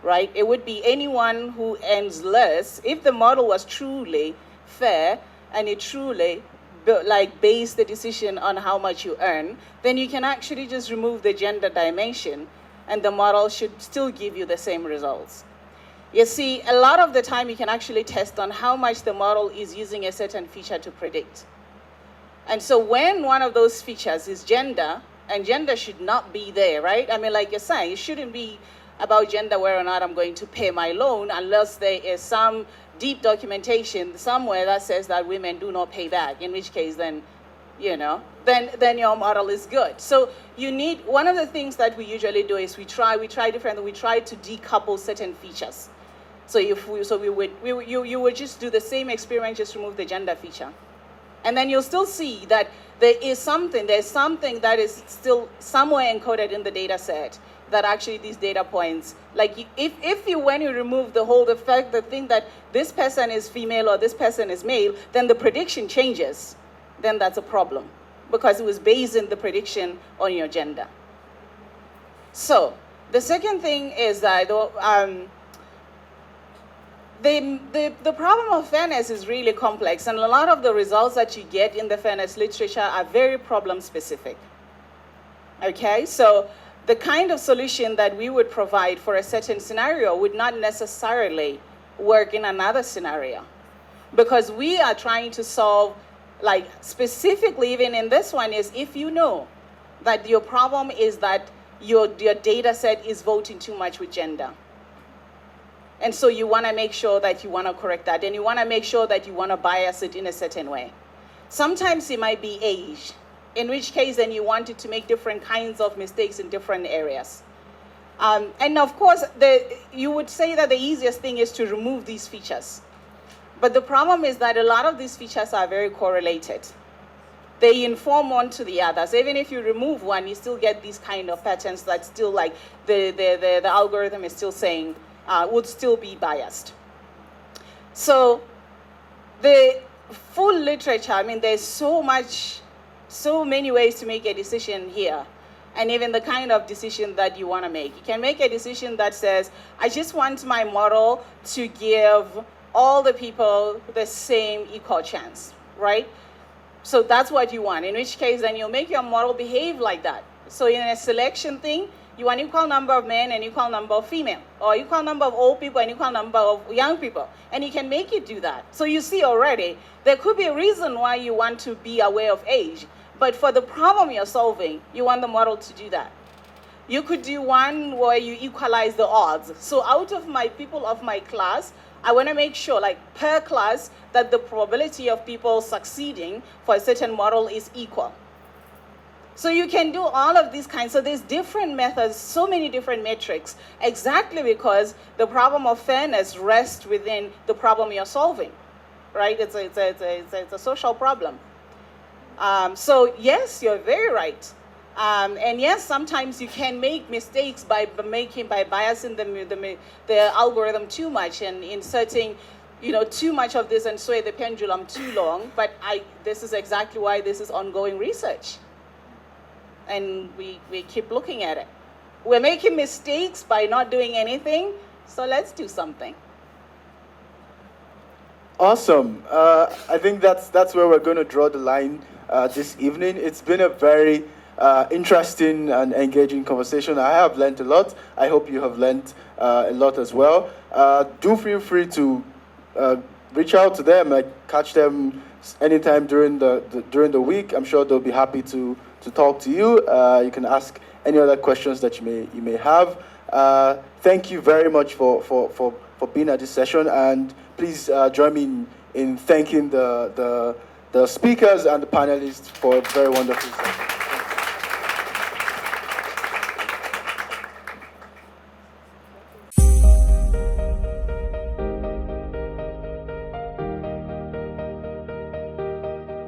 right? It would be anyone who earns less. If the model was truly fair and it truly base the decision on how much you earn, then you can actually just remove the gender dimension and the model should still give you the same results. You see, a lot of the time you can actually test on how much the model is using a certain feature to predict. And so when one of those features is gender, and gender should not be there, right? I mean, like you're saying, it shouldn't be about gender whether or not I'm going to pay my loan, unless there is some deep documentation somewhere that says that women do not pay back, in which case then, then your model is good. So you need, one of the things that we usually do is we try differently. We try to decouple certain features. So you would just do the same experiment, just remove the gender feature. And then you'll still see that there's something that is still somewhere encoded in the data set that actually these data points, like when you remove the thing that this person is female or this person is male, then the prediction changes. Then that's a problem, because it was based in the prediction on your gender. So the second thing is that the problem of fairness is really complex, and a lot of the results that you get in the fairness literature are very problem specific. Okay, so the kind of solution that we would provide for a certain scenario would not necessarily work in another scenario, because we are trying to solve, like specifically even in this one, is if you know that your problem is that your data set is voting too much with gender. And so you want to make sure that you want to correct that, and you want to make sure that you want to bias it in a certain way. Sometimes it might be age, in which case then you want it to make different kinds of mistakes in different areas. And of course, you would say that the easiest thing is to remove these features. But the problem is that a lot of these features are very correlated. They inform one to the others. Even if you remove one, you still get these kind of patterns that still, like the algorithm is still saying, would still be biased. So the full literature, I mean, there's so many ways to make a decision here. And even the kind of decision that you want to make. You can make a decision that says, I just want my model to give all the people the same equal chance, right? So that's what you want, in which case then you'll make your model behave like that. So in a selection thing, You want equal number of men and equal number of female, or equal number of old people and equal number of young people. And you can make it do that. So you see already, there could be a reason why you want to be aware of age. But for the problem you're solving, you want the model to do that. You could do one where you equalize the odds. So out of my people of my class, I want to make sure, like per class, that the probability of people succeeding for a certain model is equal. So you can do all of these kinds. So there's different methods, so many different metrics, exactly because the problem of fairness rests within the problem you're solving, right? It's a social problem. So yes, you're very right. And yes, sometimes you can make mistakes by biasing the algorithm too much and inserting, too much of this and sway the pendulum too long. But this is exactly why this is ongoing research. And we keep looking at it. We're making mistakes by not doing anything, so let's do something. Awesome. I think that's where we're going to draw the line this evening. It's been a very interesting and engaging conversation. I have learned a lot. I hope you have learned a lot as well. Do feel free to reach out to them, catch them anytime during the week. I'm sure they'll be happy to talk to you. You can ask any other questions that you may have. Thank you very much for being at this session, and please join me in thanking the speakers and the panelists for a very wonderful session.